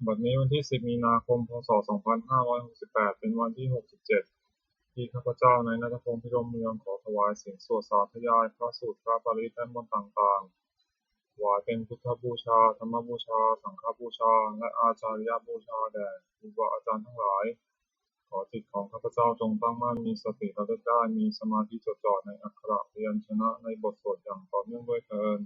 บัดนี้วันที่10มีนาคมพศ2568เป็นวันที่67ที่ข้าพเจ้าในายณัฐพงษ์พิรมเมืองขอถวายเสียงสวดสาธยายพระสูตรพระปริตรและมนต์ต่างๆถวายเป็นพุทธบูชาธรรมบูชาสังฆบูชาและอาจาริยบูชาแด่ครูบาอาจารย์ทั้งหลายขอจิตของข้าพเจ้าจงตั้งมั่นมีสติระลึกได้มีสมาธิจดจ่อในอักขระพยัญชนะในบทสวดอย่างต่อเนื่องด้วยเถิด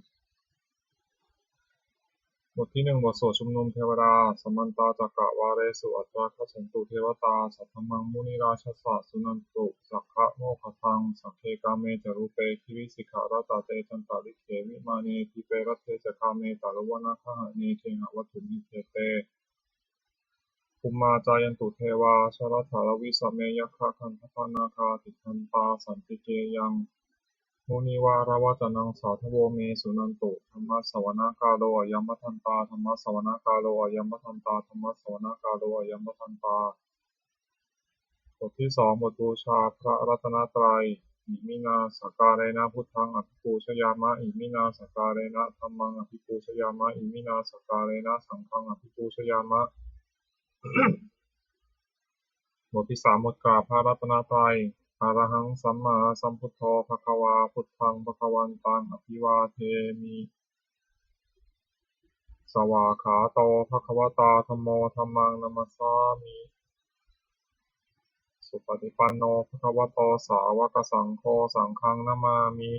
บทที่1บทสวดชุมนุมเทวดาสัมมันตาจักกะวาเรสุอัตตราคัจฉันตุเทวตาสัทธมังมุนิราชสสะสุนันตุสักขะโมคทังสักเคกาเมจารุเปคิริสิกขารตาเตจันตาลิเขวิมาเนทิเปรัตเทจคาเมตาลวนาคหะเนเทหะวัตถุมิเทเตภูมิมาจายันตุเทวาชรถารวิสเมยัคคะคันธปนาคาติคันตาสันติเกยังมุนิวารวจนังสาธโวเมสุนันตุธรรมสสวนากาโลอยัมมทันตาธรรมสสวนากาโลอยัมมทันตาธรรมสสวนากาโลอยัมมทันตาบทที่2บทบูชาพระรัตนตรัยอิมินาสการเรนะพุทธังอภิปูชยามะอิมินาสการเรนะธัมมังอภิปูชยามะอิมินาสการเรนะสังฆังอภิปูชยามะบทที่3บทกล่าวพระรัตนตรัยอะระหังสัมมาสัมพุทโธภควาพุทธังภควันตังอภิวาเทมิสวากขาโตภควตาธัมโมธัมมังนัมมัสสามิสุปฏิปันโนภควโตสาวกสังโฆสังฆังนามามิ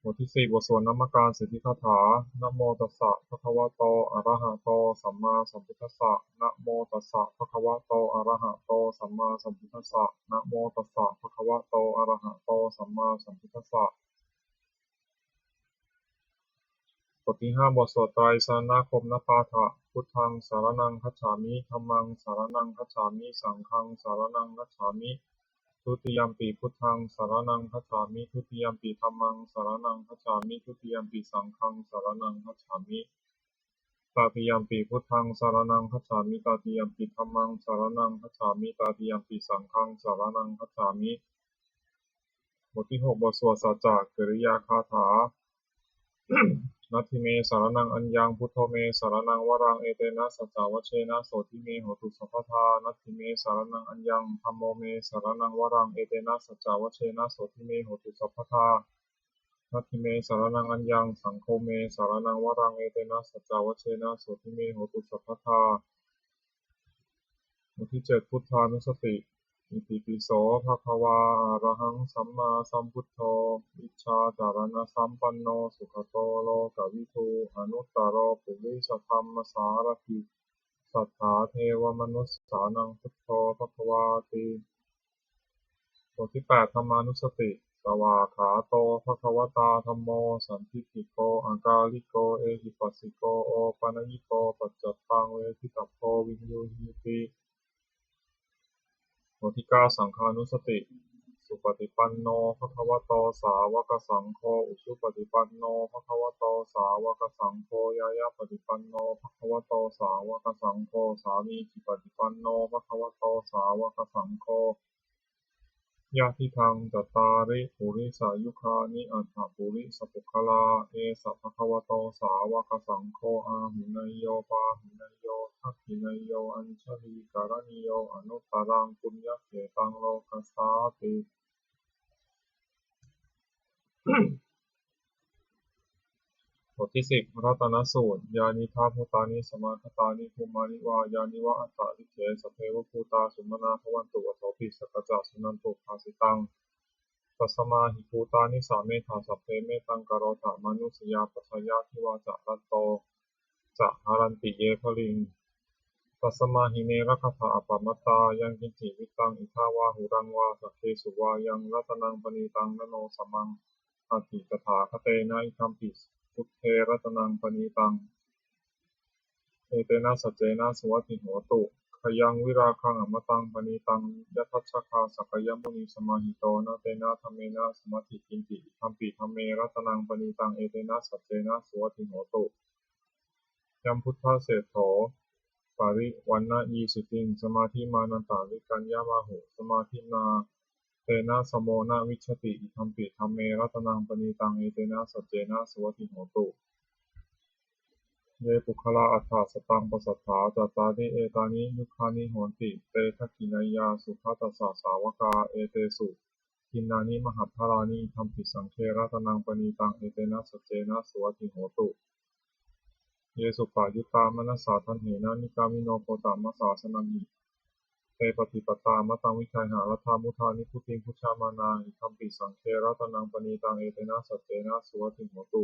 บทที่4บทสวดนมัการสิทธิคาถานะโมตัสสะภะคะวะโตอะระหะโตสัมมาสัมพุทธัสสะนะโมตัสสะภะคะวะโตอะระหะโตสัมมาสัมพุทธัสสะนะโมตัสสะภะคะวะโตอะระหะโตสัมมาสัมพุทธัสสะบทที่5บทสวดไตรสรณคมนปาฐะพุทธังสารนังคัจฉามิธัมมังสารนังคัจฉามิสังฆังสารนังคัจฉามิทุติยัมปิพุทธังสารนังคัจฉามิทุติยัมปิธัมมังสารนังคัจฉามิทุติยัมปิสังฆังสารนังคัจฉามิตติยัมปิพุทธังสารนังคัจฉามิตติยัมปิธัมมังสารนังคัจฉามิตติยัมปิสังฆังสารนังคัจฉามิบทที่6บทสวดสัจจะกริยาคาถานัตถิเมสารนังอัญญังพุทโธเมสารนังวรังเอเตนะสัจจวัชเชนะโสทิเมโหตุสัพพทานัตถิเมสารนังอัญญังธัมโมเมสารนังวรังเอเตนะสัจจวัชเชนะโสทิเมโหตุสัพพทานัตถิเมสารนังอัญญังสังโฆเมสารนังวรังเอเตนะสัจจวัชเชนะโสทิเมโหตุสัพพทาบทที่7พุทธานุสติอิติปิโสภะคะวาอะระหังสัมมาสัมพุทโธวิชชาจารณสัมปันโนสุขโตโลกวิทูอนุตตรปุริสธรรมสารถิสัทธาเทวมนุสสานังพุทโธภควาติบทที่8ธรรมานุสติสวากขาโตภควตาธัมโมสันทิฏฐิโกอากาลิโกเอหิปัสสิโกโอปนัญญิโกปัจจตังเวทิตาโพวินยูหิติบทที่9สังฆานุสติสุปฏิปันโนภควโตสาวกสังโฆอุชุปฏิปันโนภควโตสาวกสังโฆยายาปฏิปันโนภควโตสาวกสังโฆสามีจิปฏิปันโนภควโตสาวกสังโฆญาติทังจัตตาริปุริสายุคานิอัฏฐปุริสปุคลาเอสะภควโตสาวกสังโฆอาหุเนยโยปาหุเนยโยทักขิเนยโยอัญชลีการณิโยอนุตตรังปุญญเขตังโลกัสสาติบทที่10รัตนสูตรยานิทาภูตานิสมาคตานิภูมานิวายานิวะอัตตาลิเกสเพวภูตาสุมนาภวันตุอโสปิสกจาสุนันตุภาสิตังตัสมาหิภูตานิสาเมธาสัพเพเมตังกโรธามนุสยาปัชยาทิวาจะรัตโตจะหารันติเยภลิงตัสมาหิเนรคถาอปปมัตตายังกินจิวิตังอิทาวาหุรังวาสัพเพสุวายังรัตนังปณีตังนโนสมังอาทิตถาคเตนะอิคัมปิพุทเทรัตนังปณีตังเอเตนะสัจเจนะสวัสติโหตุขยังวิราคังอมตังปณีตังยัตถะคาสักยมุนีสมาหิโตนะเตนะธัมเมนะสมัติกินติธัมปิธัมเมรัตนังปณีตังเอเตนะสัจเจนะสวัสติโหตุยัมพุทธเศรษโธปาริวันนะยีสุติงสมาธิมานันตาวิกัญญามาหุสมาธินาเตนะสโมนะวิชชติธัมปิธัมเมรัตนังปณีตังเอเตนะสัจเจนะสวัสติโหตุ เยปุคละอัฏฐสตังปสัทธาจัตตาริเอตานิยุคคานิโหนติเตทักขินายาสุขตัสสะสาวกาเอเตสุทินนานิมหัพพารานิธัมปิสังเครัตนังปณีตังเอเตนะสัจเจนะสุวัติโหตุเยสุปายุตตามนัสสาทันเหนะนิกามิโนโพตามัสสาสนังหิเตปฏิปตามะตังวิชัยหารัฐามุทานิพุติงพุชามานาหิธัมปิสังเครัตนังปณีตังเอเตนะสัจเจนะสุวัติโหตุ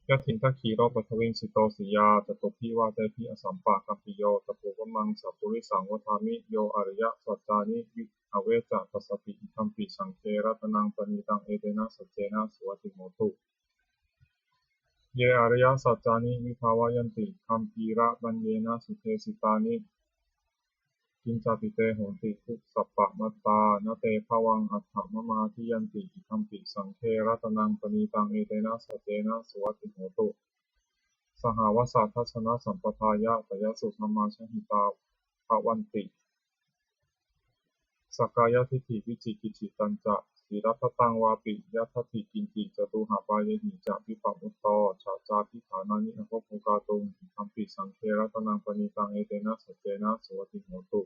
ยะถินทัคคีโรปัทวิงสิโตสิยาจตุพิวาเตพิอสัมปะกัปปิโยตปุวมังสัพพุริสังวทามิโยอริยสัจจานิวิอเวจะปัสสติอิทัมปิสังเครัตนังปณีตังเอเตนะสัจเจนะสุวัติโหตุเยอริยสัจจานิวิภาวายันติคัมภีระบัญเยนะสุเทสิตานิกินจาปิเตโหติทุกสัพพะมัตตานเตภวังอัฏฐมมาทิยันติอิทัมปิสังเครัตนังปณีตังเอเตนะสัจเจนะสุวัติโหตุสหาวสาทัศนสัมปทายะปยสุธรรมาชหิตาภวันติสักกายทิฏฐิวิจิกิจฉิตัญจะสีรัตตังวาปิยัตถิกินจิจตุหปายหิจะวิปัมมุตโตฉาจาพิฐานานิอภพกาตุงธัมปิสังเครัตนังปณีตังเอเตนะสัจเจนะสุวัติโหตุ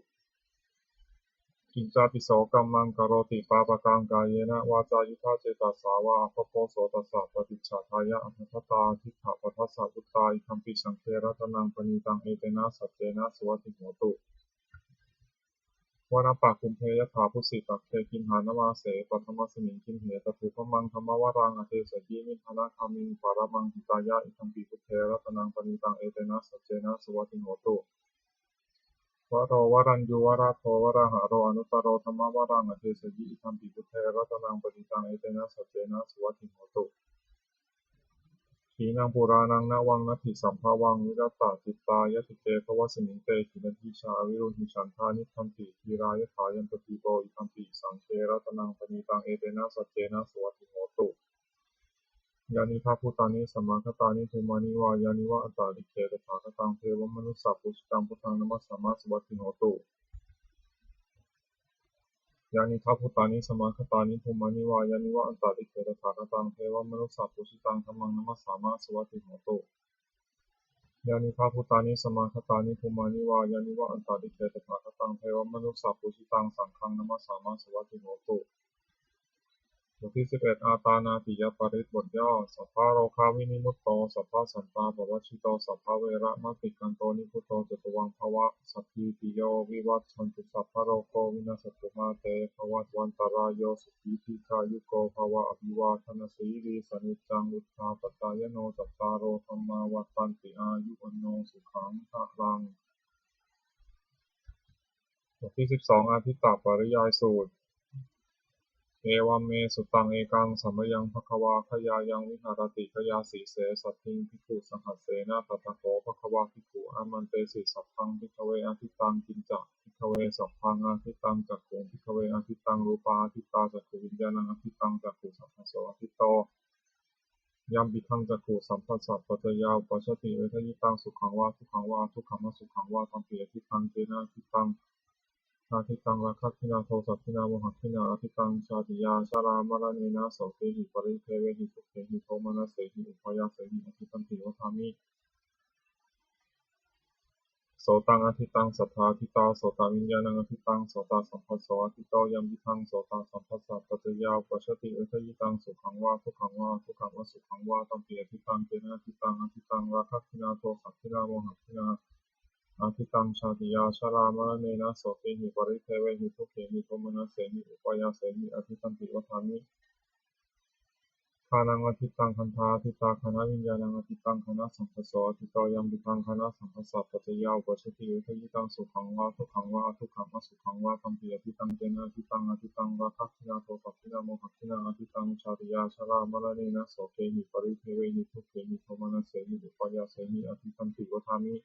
กินจาปิโสกัมมังกโรติปาปะกังกายเยนะวาจายุทธาเจตสาวาภโพโสตัสสะปฏิจจทายะอัฏฐตาทิฏฐปัฏฐสสะอุตตาอิธัมปิสังเครัตนังปณีตังเอเตนะสัจเจนะสุวัติโหตุวานาปะคุมเพยถาภุสิตักเคคิมหานมาเสปัทมสมิงคิมเหตถุพมังธรรมวรังอเทสยีนิพานาคามิงปารมังหิตายะอิธัมปิพุทเทรัตนังปณีตังเอเตนะสัจเจนะสุวัติโหตุวโรวรัญญูวราโทวราหาโรอนุตตโรธรรมวรังอเทสยิอิทัมปิพุทเทรัตนังปฏิตังเอเตนะสัจเจนะสุวัติโหตุขีนังปุรานังนวังนัตถิสัมภาวังวิรัตตาจิตตายติเกภวสมิงเตขินทิชาวิรุหิฉันทานิทัมปิทีรายถายันตติโกอิทัมปิสังเครัตนังปฏิตังเอเตนะสัจเจนะสุวัติโหตุยานิทัพพุตานิสมมาคตานิภูมานิวายานิวะอัตตาลิเกตถาคตังเทวมนุสสะปุชิตังพุทธังนมัสสามาสวัตติโหตุยานิทัพพุตานิสมมาคตานิภูมานิวายานิวะอัตตาลิเกตถาคตังเทวมนุสสะปุชิตังธัมมังนมัสสามาสวัตติโหตุยานิทัพพุตานิสมมาคตานิภูมานิวายานิวะอัตตาลิเกตถาคตังเทวมนุสสะปุชิตังสังฆังนมัสสามาสวัตติโหตุบทที่11อาตานาติยปริตบทย่อสัพพะโรคาวินิมุตโตสัพพะสันตาปวัชชิโตสัพพะเวระมะติกันโตนิพุตโตจตุวังภวะสัพพิติโยวิวัชชันตุสัพพะโรโควินาศตุมาเตภวัตวันตรายโยสุขีทีฆายุโกภวะอภิวาทนาสีริสนิจจังวุฒาปตายโนจัตตารโอธรรมาวัฏฏันติอายุวันโนสุขังภะลังบทที่12อาทิตตปริยายสูตรเอวัมเมสุตังเอกังสัมมยังภควาขยายังวิหารติขยาสีเสสัตถิงภิกขุสหัสเสนาตถะโขภควาภิกขุอามันเตสิสัพพังภิกขเวอาทิตังกินจักภิกขเวสัพพังอาทิตังจักขุงภิกขเวอาทิตังรูปาอาทิตาจักขุวิญญาณังอาทิตังจักขุสัพพโสอาทิตโตยัมปิทังจักขุสัมปัสสะปัจจยาอุปัชชติเวทยิตังสุขังวาทุกขังวาทุกขังวาสุขังวาตัมปิอาทิตังเจนะอาทิตังอาทิตังราคะทินาโทสัพทินาโมหะทินาอาทิตังชาติยาชารามรณีนาโสเกหิปริเทเวหิสุเขหิโทมนัสเสหิอุปยาเสหิอาทิตันติวัฏามิโสตังอาทิตังสัทธาทิตาโสตวิญญาณังอาทิตังโสตสัมปัสโสอาทิโตยัมปิทังโสตสัมปัสสะปัจจยาอุปัชชติเวทยิตังสุขังวาทุกขังวาทุกขังวาสุขังวาตัมปิอาทิตังเจนะอาทิตังอาทิตังราคะทินาโทสัพทินาโมหะทินาอาทิตังชาติยาชรามรณเนนะโสเกหิปริเทเวหิทุกเขหิโทมนัสเสหิอุปยาเสหิอาทิตันติวัฏามิคานังอาทิตังคันธาทิตาคณะวิญญาณังอาทิตังคณะสัมปโสอาทิตายัมปิตังคณะสัมปสัพปัจจยาอุปัชชติเวทยิตังสุขังวาทุกขังวาทุกขังวาสุขังวาตัมปิอาทิตังเจนะอาทิตังอาทิตังราคะทินาโทสัพพินาโมหะทินาอาทิตังชาติยาชรามรณเนนะโสเกหิปริเทเวหิทุกเขหิโทมนัสเสหิอุปยาเสหิอาทิตันติวัฏามิ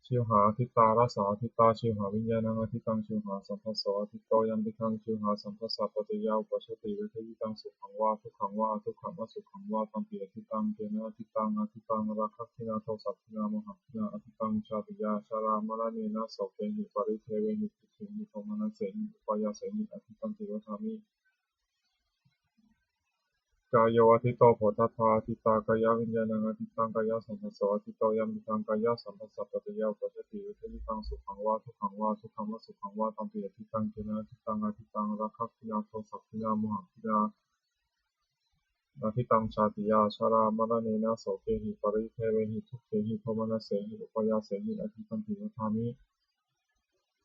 ชิวหาทิตาราสาทิตาชิวหาวิญญาณังอทิตังชิวหาสัมปัสสะอทิตโตยัมปิทังชิวหาสัมปัสสะปัจจยาอุปัชชติเวทยิตังสุขังวาทุกขังวาทุกขังวาสุขังวาตัมปิอทิตังเจนะอทิตังอทิตังราคะทินาโทสัพพินาโมหะทินาอทิตังชาติยาชารามรณีนะโสเกหิปริเทเวหิทุขิหิโทมนัสเสหิอุปยาเสหิอทิตันติวัฏามิ กายโยอธิโตโผฏฐัพพะอธิตากายวิญญาณังอธิตังกายสัมปัสสะอธิโตยัมปิตังกายสัมปัสสะปัจจยาอุปชฌิเวทยิตังสุขังวาทุกขังวาทุกขมสุขังวาตัมปิอธิตังเจนะอธิตังราคะขินาโทสัพพินาโมหขินาอธิตังชาติยาชารามรณะโสเกหิปริเทเวหิทุกเขหิโทมนัสเสหิอุปยาเสหิอธิตังปิวทามิ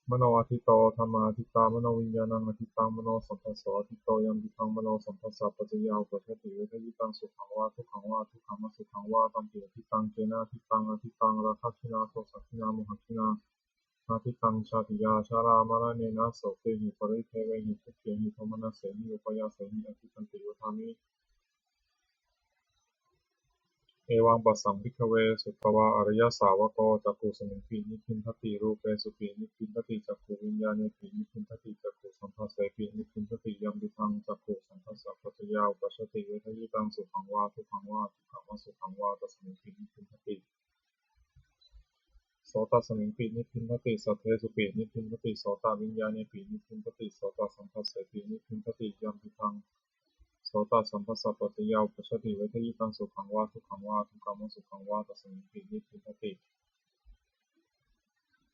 มโนอธิโตธรรมาธิตามโนวิญญาณังอธิตังมโนสัมปัสสะอธิโตยัมปิตังมโนสัมปัสสะปัจจยาอุปชฌิเวทยิตังสุขังวาทุกขังวาทุกขมสุขังวาตัมปิอธิตังเจนะอธิตังราคะขินาโทสัพพินาโมหขินาอธิตังชาติยาชารามรณะโสเกหิปริเทเวหิทุกเขหิโทมนัสเสหิอุปยาเสหิอธิตังปิวทามิเอวังปัสสังภิกขเวสุตตวาอริยสาวกจักขุสมิงปินิพพินทติรูปสุปินิพพินทติจักขุวิญญาณปินิพพินทติจักขุสัมผัสเสปินิพพินทติยัมปิทังจักขุสัมผัสสะปัจจยาอุปชฌติเวทยิตังสุขังวาทุกขังวาทุกขมสุขังวาตัสมิงปินิพพินทติโสตสมิงปินิพพินทติสัทเทสุปินิพพินทติโสตวิญญาณปินิพพินทติโสตสัมผัสเสปินิพพินทติยัมปิทังโสตสัมปัสสะปัจจยาอุปชฌติเวทยิตังสุขังวาทุกขังวาทุกขมสุขังวาตัสมิงปินิพพินทติ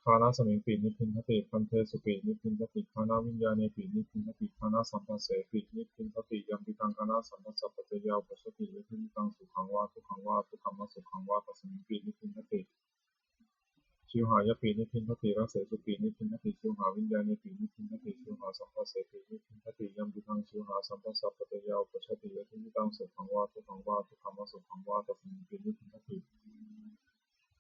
คานะสมิงปินิพพินทติคันเทสุปินิพพินทติคานะวิญญาณปินิพพินทติคานะสัมปัสเสปินิพพินทติยัมปิตังคานะสัมปัสสะปัจจยาอุปชฌติเวทยิตังสุขังวาทุกขังวาทุกขมสุขังวาตัสมิงปินิพพินทติชิวหายปินิพพินทติรสเสสุปินิพพินทติชิวหาวิญญาณปินิพพินทติชิวหาสัมปัสเสปินิพพินทติยัมปิตังชิวหาสัมปัสสะปัจจยาอุปชฌติเวทยิตังสุขังวาทุกขังวาทุกขมสุขังวาตัสมิงปินิพพินทติ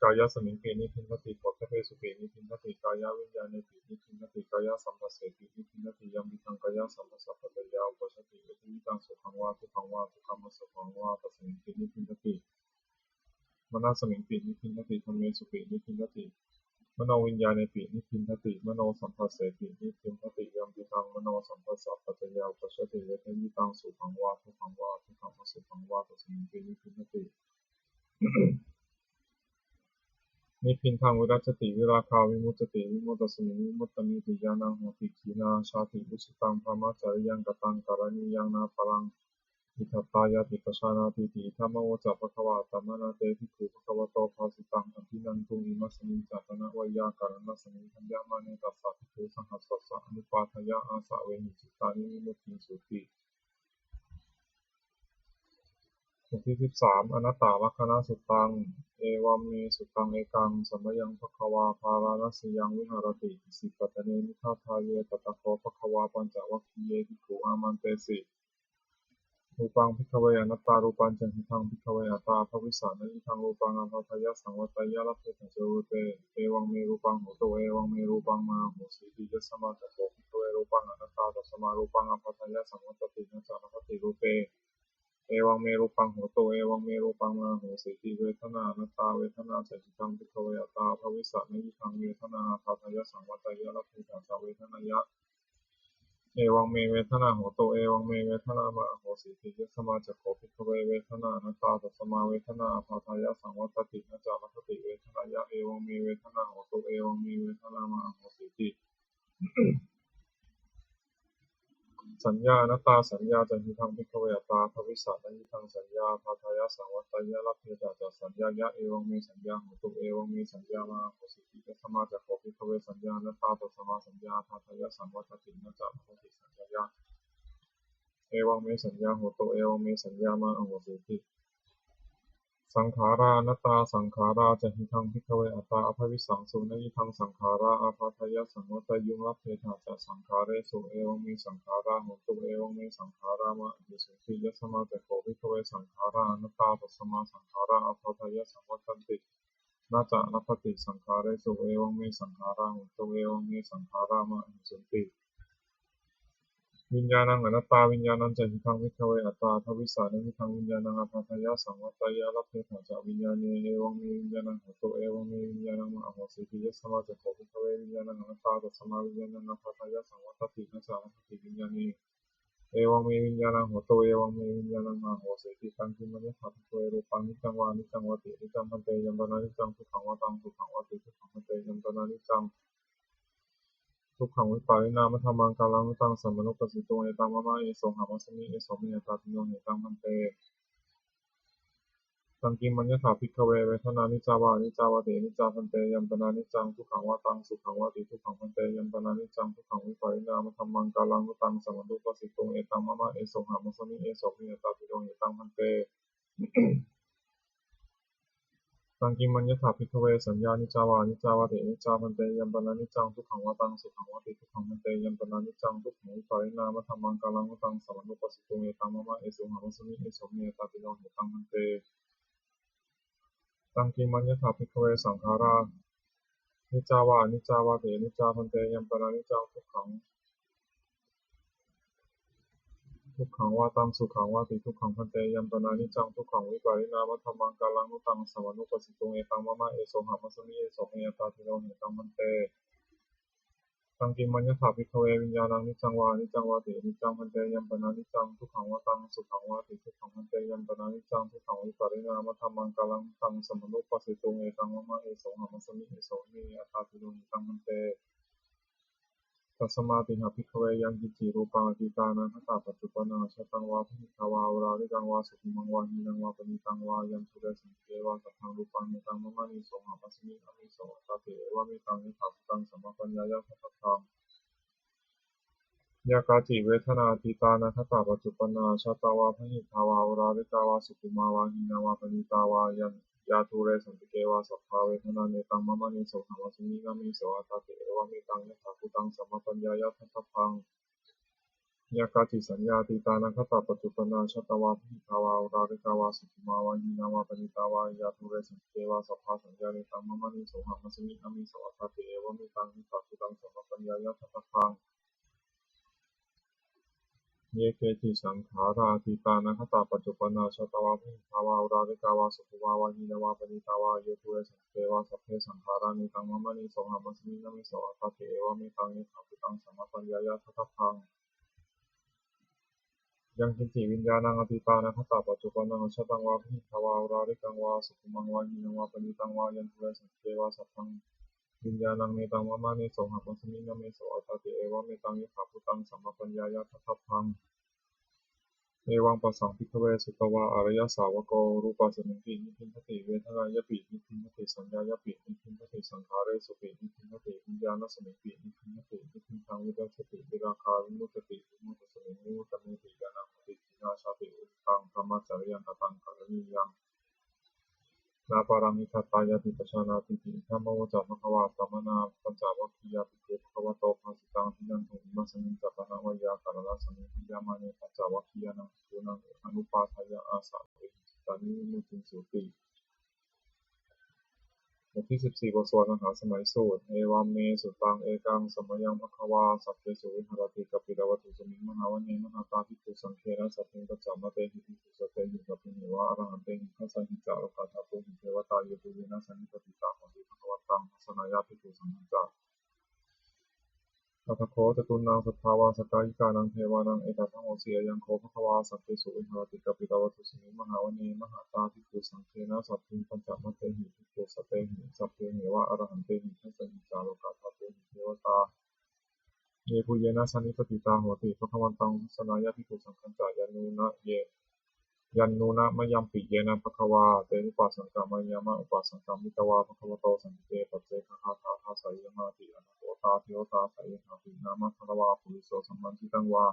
กายสมิงปินิพพินทติโภคเทสุปินิพพินทติกายวิญญาณปินิพพินทติกายสัมปัสเสปินิพพินทติยัมปิตังกายสัมปัสสะปัจจยาอุปชฌติเวทยิตังสุขังวาทุกขังวาทุกขมสุขังวาตัสมิงปินิพพินทติมนสมิงปินิพพินทติธัมเมสุปินิพพินทติมโนวิญญาณปินิพพินทติมโนสัมปัสเสปินิพพินทติยัมปิตังมโนสัมปัสสะปัจจยาอุปชฌติเวทยิตังสุขังวาทุกขังวาทุกขมสุขังวาตัสมิงปินิพพินทตินิพพินทังวิรัชติวิราคาวิมุตติวิมุตตสมิงวิมุตตมิติญาณังโหติขีนาชาติอุสิตังพรหมจริยังกตังการณียังนาพลังอิทัตตายาติปชานาติติธรรมโวจะภควาตัมมนาเตภิกขุภควโตภาสิตังอภินันทุอิมัสมิงจัตนะวยาการณสมิงทัญญามานตัสสะภิกขุสังฆัสสะอนุปาทยาอาสะเวหิจิตานิวิมุตติสุติบทที่13อนัตตลักขณสุตังเอวัมเมสุตังเอกังสัมมยังภควาภาราณสยังวิหารติสิปัตเนนิทัฏฐายเยตตะโคภควาปัญจวัคคีเยภิกขุอามันเตสิรูปังภิกขเวอนัตตารูปัญจหิทังภิกขเวอัตตาภวิสานิทังรูปังอภัทยสังวัตยะลัพเพตเจรูเตเอวังเมรูปังโหตุเอวังเมรูปังมาโหสีติยสมาจักโขภิกขเวรูปังอนัตตาตัสสมารูปังอภัทยสังวัตตินะจารพัตติรูเปเอวังเมรุปังโหตุเอวังเมรุปังมโหสิติเวทนานัตตาเวทนาสัจจิตังภิกขเวอัตตาภวิสันิทังเวทนาภัทยสังวัตยะลัพพิตาเวทนายะเอวังเมเวทนาโหตุเอวังเมเวทนามโหสิติยสมาจักโขภิกขเวเวทนานัตตาตัสมาเวทนาภัทยสังวัตตินะจารคติเวทนายะเอวังเมเวทนาโหตุเอวังเมเวทนามโหสิติสัญญาอนัตตาสัญญาจันทิทังภิกขเวอัตตาภวิสัตนิทังสัญญาภัทายสังวัตยะลัพเพตาจัสัญญายะเอวังเมสัญญาโหตุเอวังเมสัญญามาโหสิติยสมาจักโขภิกขเวสัญญาอนัตตาตัสมาสัญญาภัทายสังวัตตินะจารคติสัญญายะเอวังเมสัญญาโหตุเอวังเมสัญญามาโหสิติสังขารานัตตาสังขาราจะหิทังภิกขเวอัตตาอภวิสังสุนิทังสังขาราอาภัทยสังวัตยุงลัพเพธาจะสังขาเรสุเอวังมีสังขาราโหตุเอวังมีสังขารามะหิสุติยสมาจะโขภิกขเวสังขารานัตตาปัสมาสังขาราอาภัทยสังวัตันตินาจะนัพติสังขาเรสุเอวังมีสังขาราโหตุเอวังมีสังขารามะหิสุติวิญญาณังอนัตตาวิญญาณังจะหิทังวิคเวอัตตาทวิสานิทังวิญญาณังอภัทยสังวัตยะลัพเพถาจาวิญญาณเอวังมีวิญญาณังโหตุเอวังมีวิญญาณังมะโหสิติยสมาจะโขภิกขเววิญญาณังอนัตตาตัสมาวิญญาณังอภัทยสังวัตตินะจารคติวิญญาณีเอวังมีวิญญาณังโหตุเอวังมีวิญญาณังมะโหสิติตังคิมะนิทัพพิกเวรูปังนิจังวานิจังวตินิจังพันเตยัมปนานิจังสุขังวตังสุขังวติสุขังพันเตยัมปนานิจัง ทุกขังวิปาริณามธัมมังกาลังนุตังสัมมนุปสิตุงเอตังมะมะเอโสหะมัสสมิเอโสมิยตาติโยเหตังพันเตตังกิมัญญถาภิกขเวเวทนานิจาวานิจาวะเถนิจาพันเตยัมปนานิจังทุกขังวาตังสุขังวาติทุกขังพันเตยัมปนานิจังทุกขังวิปาริณามธัมมังกาลังนุตังสัมมนุปสิตุงเอตังมะมะเอโสหะมัสสมิเอโสมิยตาติโยเหตังพันเตตังกิมัญญถาภิกขเวสัญญานิจาวานิจาวะเถนิจาพันเตยัมปนานิจังทุกขังวาตังสุขังวาติทุกขังพันเตยัมปนานิจังทุกขังวิปาริณามธัมมังกาลังนุตังสัมมนุปสิตุงเอตังมะมะเอโสหะมัสสมิเอโสมิยตาติโยเหตังพันเตตังกิมัญญถาภิกขเวสังขารานิจจาวานิจจาวะเถนิจจาพันเตยัมปนานิจังทุกขังวาตังสุขังวาติทุกขังพันเตยัมปนานิจังทุกขังวิปาริณามธัมมังกาลังนุตังสัมมนุปสิตุงเอตังมะมะเอโสหะมัสสมิเอโสเมยตาธิโลเหตังพันเตตังกิมัญญถาภิกขเววิญญาณังนิจจังวานิจจังวาตินิจจังพันเตยัมปนานิจังทุกขังวาตังสุขังวาติทุกขังพันเตยัมปนานิจังทุกขังวิปาริณามธัมมังกาลังนุตังสัมมนุปสิตุงเอตังมะมะเอโสหะมัสสมิเอโสเมยตาธิโลเหตังพันเตตัสมาติหภิกขเวยังกิจจิรูปังอติตานังคตาปัจจุปนังชตังวาภิมิทาวาวราลิกังวาสุขิมังวาหินังวาปณิตังวายันตุเรสังเกวาสัพพังรูปังเมตังมะมะนิโสหะปัสสมิอมิโสตติเอวะเมตังนิถาภูตังสัมมาปัญญายะทัพพังยากาจิเวทนาติตานังคตาปัจจุปนังชตาวาภิมิทาวาวราลิกาวาสุขิมาวาหินังวาปณิตาวายันยาทุเรสันติเกวาสัพพาเวทนาเมตังมะมะนิโสหะปัสสมิอมิโสตติเอวะเมตังนิถาภูตังสัมมาปัญญายะทัพพังยากาจิสัญญาติตานังคตาปัจจุปนังชตวาภิทาวาอุราริกาวาสุขิมาวาหินาวาปณิตาวายาทุเรสังเกวาสัพพะสัญญาเนตังมะมะนิโสหะมัสสมิอมิโสอัตติเอวะเมตังนิพพาตุตังสัมปปัญญายะทัพพังเยเกจิสังขาราติตานังคตาปัจจุปนังชตวาภิทาวาอุราริกาวาสุขิมาวาหินาวาปณิตาวายาทุเรสังเกวาสัพเพสังขารานิตังมะมะนิโสหะมัสสมิอมิโสอัตติเอวะเมตังนิพพาตุตังสัมปปัญญายะทัพพังยังกินจิวิญญาณังอติตานังคตาปัจจุบันนังชตังวาภิทวาอุราริกังวาสุขุมังวาหินังวาปณิตังวายันตุเรสังเกวาสัพพังวิญญาณังเมตังมะมะเนโสหะปัสสมินะเมโสอัตติเอวะเมตังยิถาภูตังสัมมาปัญญายะทัพพังเอวังปัสสังภิกขเวสุตวาอารยสาวกโกรูปัสสมิงปินิพินทติเวทนายปินิพินทติสัญญายปินิพินทติสังขาเรสุปินิพินทติวิญญาณสมิงปินิพินทตินิพินทางวิรัชติวิราคาวิมุตติวิมุตติสมิงวิมุตติเมติยานังปฏิทินาชาติอุตังธรรมจริยังกตังกรณียังนาปารังนิทัตตายาติปชานาติติธรรมวจามะคะวาตมนาปัญจวัคคียาปิเกภควโตภาสิตังทินันโทมิมัสสมิงจัปปะนะวายากาลสมิงพิยามาเนปัญจวัคคียานังสุนังอนุปาทายาอาสาเอหิตานิมุติสุติบทที่14บทสวดมหาสมัยสูตรเอวัมเมสุตังเอกังสมยังภควาสัพเพสุวิหารติกัปปิดาวัตุสมิงมหาวันเนมหาตาภิกขุสังฆนะสัพเพกัจจามะเตหิภิกขุสเตหิสัพเพหิวะอรหันเตหิทัสสะหิจารุกัฏฐะโตหิเทวตาเยตุเยนะสันนิปติตาโหติภควตังทัสสนายาภิกขุสังฆัจจะอัตถโคจตุนังสัทธาวาสกายิกานังเทวานังเอตัสสะโหสียังโคภควาสัพเพสุวิหารติกัปปิดาวัตุสมิงมหาวันเนมหาตาภิกขุสังฆนะสัพพิปัญจมะเตหิภิกขุสเตหิสัพเพหิวะอรหันเตหิทัสสะหิจารุกัฏฐะโตหิเทวตาเยปุเยนะสันนิปติตาโหติภควตังทัสสนายาภิกขุสังฆัจจะยานุนะเยยันนูนะมะยัมปิเยนะภควาเตนุปัสสังกามายามะอุปัสสังกามิตวาภควโตสันติเตปัจเจกขาทาทาสายมาติอนุโตตาเทวตาสายหาตินามะภควาปุริโสสัมมันติตังวา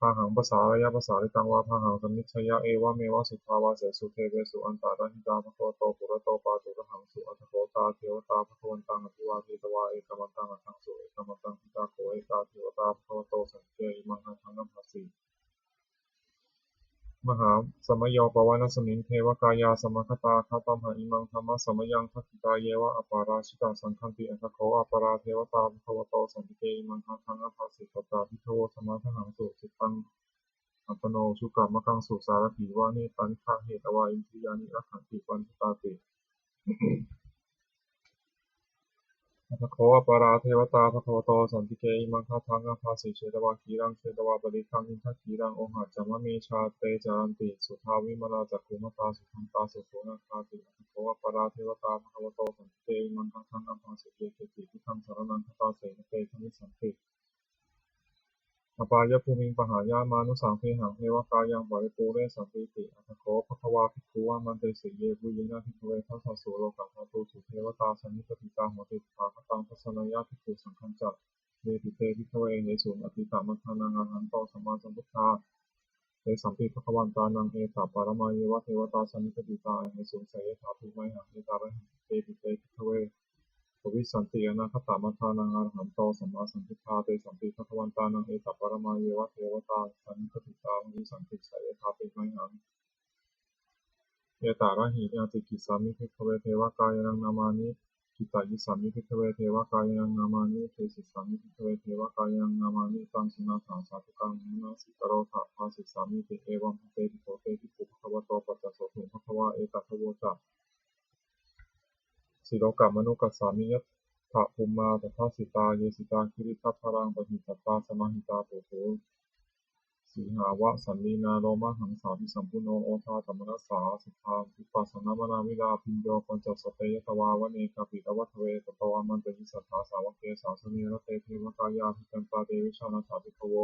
พาหังภาษาระยะภาษาลิตังวาพาหังสมิชยะเอวะเมวะสุภาวาเสสุเทเวสุอันตาราหิตาภควโตปุระโตปาตุระหังสุอัตถโกตาเทวตาภควันตังอภิวาเทตวาเอกมันตังอัตถังสุเอกมันตังทิตาโกเอกาเทวตาภควโตสันเจอิมังหังทังนัมภสีมหาสมโยปวานสมิงเทวกายาสมคตาคาตัมหาอิมังธรรมะสมยังทักขิตาเยวะอปาราชิตาสังคันติอัตถโขอปาราเทวตาภควโตสันติเกอิมังหังทังนัมภสีตตาภิโทธรรมะทหังสุจิตตังอัตโนชุกะมะกังสุสารถีวาเนตันิฆะเหตวาอินทรียานิรักขันติปันทิตาติ อัตโคอปราเทวตาภควโตสันติเกอิมังคาทังอาภาสิเชตวาคีรังเชตวาปริคังอินทคีรังโอหัจจามะเมชาเตจารันติสุทาวิมลาจักขุมตาสุขันตาสุโสนาคาติอัตโคอปราเทวตาภควโตสันติเกอิมังคาทังอาภาสิเกเกติพุทธังสรณังคตาเสนเตชะมิสันติอปายภูมิงปหายามานุสังเทหังเทวกายังบริปูเรสันติติอัตโคภควาภิกขุวามันเตสิเยบุญินาภิกขเวทัสสะสุโลกัสสตุสุเทวตาสันนิปติตาโหติภาคตังทัศนยาภิกขุสังฆัญจเมติเตภิกขเวเหสุอติตามัทธานังอรหันโตสัมมาสัมพุทธาเตสัมปิภควันตานังเอตาปารมาเยวะเทวตาสันนิปติตาเหสุเสยถาภิไมหังเอตาระหิเตปิเตภิกขเวปวิสันติอนาคตามัทธานังอรหันโตสัมมาสัมพุทธาเตสัมปิภควันตานังเอตาปารมาเยวะเทวตาสันนิปติตาปวิสันติเสยถาภิไมหังเอตาระหิอาติกิสามิภิกขเวเทวกายนังนามานิกิตายิสามิภิกขเวเทวกายนังนามานิเทศิสามิภิกขเวเทวกายนังนามานิตังสุนาถาสาธุกังมุนาสิกโรธาภาสิสามิติเอวัมภเตติโสเตติปุภควโตปัจจโสตุภควาเอตัทโวจะสิโลกามนุกัสสามิยัตถะภูมาตถาสิตาเยสิตาคิริทัพพรังปหิตตาสมาหิตาปุโถสีหาวะสันลีนาโรมะหังสาภิสัมปุโนโอทาตัมมนัสสาสุทธาวิปัสสนามนาวิลาพิญโยปัญจสเตยตวาวเนกาปิตวัฏเวตตวามันตยิสัทธาสาวกเกสาสเนรเตเทวกายาภิกันตาเดวิชานาถาภิกขโว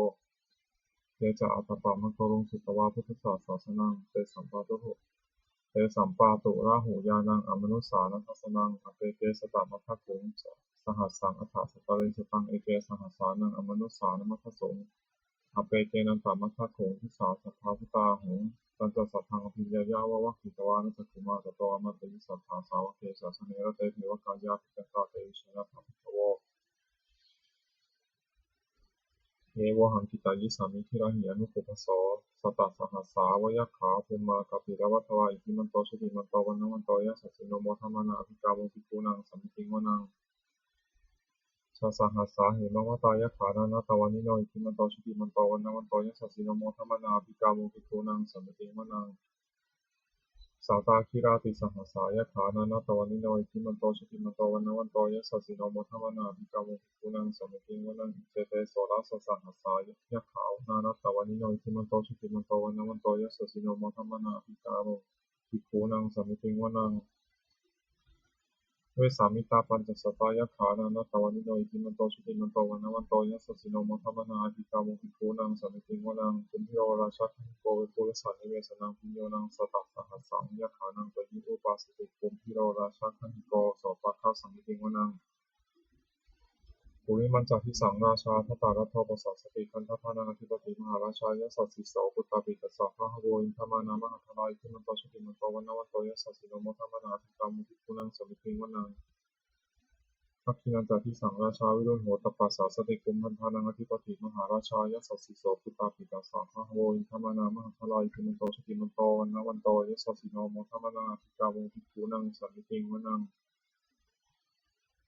เตจะอัตตปะมังคลงสุตวาพุทธศาสสนังเตสัมปาตุเตสัมปาตุราหูยานังอมนุสสานัทัสสนังอเตเกสตมัทธกุงสหัสสังอัฏฐสตะเลสตังเอเกสหัสสานังอมนุสสานมัทธสงอเปเกนันตมัทธโขงทิสาสัทธาพุตาหงตันจะสัทธังอภิญญายาวะวะกิตวานัสกุมาตตวามันตยิสัทธาสาวกเกสาสเนรเตเทวกายาภิกันตาเตวิชนะภภิกขโวเยวหังกิตายิสามิทิราหิอนุปปสสสตัสสหัสสาวยัคขาภูมากปิรวัตวาอิทิมันโตชุติมันโตวันนวันโตยะสัสสิโนโมทัมมานาอภิกาโมภิกขุนังสัมมิติงวนังชาสหัสสาเหมะวะตายะขานานาตวานิโนอิทิมันโตชุติมันโตวันนวันโตยะสัสสิโนโมทัมมานาอภิกาโมภิกขุนังสัมมิติงวนังสาตาคิราติสหัสสายะขานานาตวานิโนอิทิมันโตชุติมันโตวันนวันโตยะสัสสิโนโมทัมมานาอภิกาโมภิกขุนังสัมมิติงวนังอิเจเตโสราสสหัสสายะขาวนานาตวานิโนอิทิมันโตชุติมันโตวันนวันโตยะสัสสิโนโมทัมมานาอภิกาโมภิกขุนังสัมมิติงวนังเวสามิตาปัญจสตายะขานานาตวานิโนอิทิมันโตชุติมันโตวันนวันโตยะสัสสิโนโมทัมมานาอภิกาโมภิกขุนังสัมมิติงวนังคุมพิโรราชาคันโกเวปุริสันนิเวสนังพิญโยนังสตัสสหัสสังยะขานังปะยิอุปาสติคุมพิโรราชาคันโกโสปะคาสัมมิติงวนังปุริมันจทิสังราชาทัตตารัตโทปสัสสติคันธพานังอธิปติมหาราชายะสัสสิโสปุตตาปิตัสสะพะหะโวอินทมานามหาทลายอิทิมันโตชุติมันโตวันนวันโตยะสัสสิโนโมทัมมานาอภิกาโมภิกขุนังสัมมิติงวนังทักขินันจทิสังราชาวิรุณโหตปัสสะสติกุมพันธานังอธิปติมหาราชายะสัสสิโสปุตตาปิตัสสะพะหะโวอินทมานามหาทลายอิทิมันโตชุติมันโตวันนวันโตยะสัสสิโนโมทัมมานาอภิกาโมภิกขุนังสัมมิติงวนัง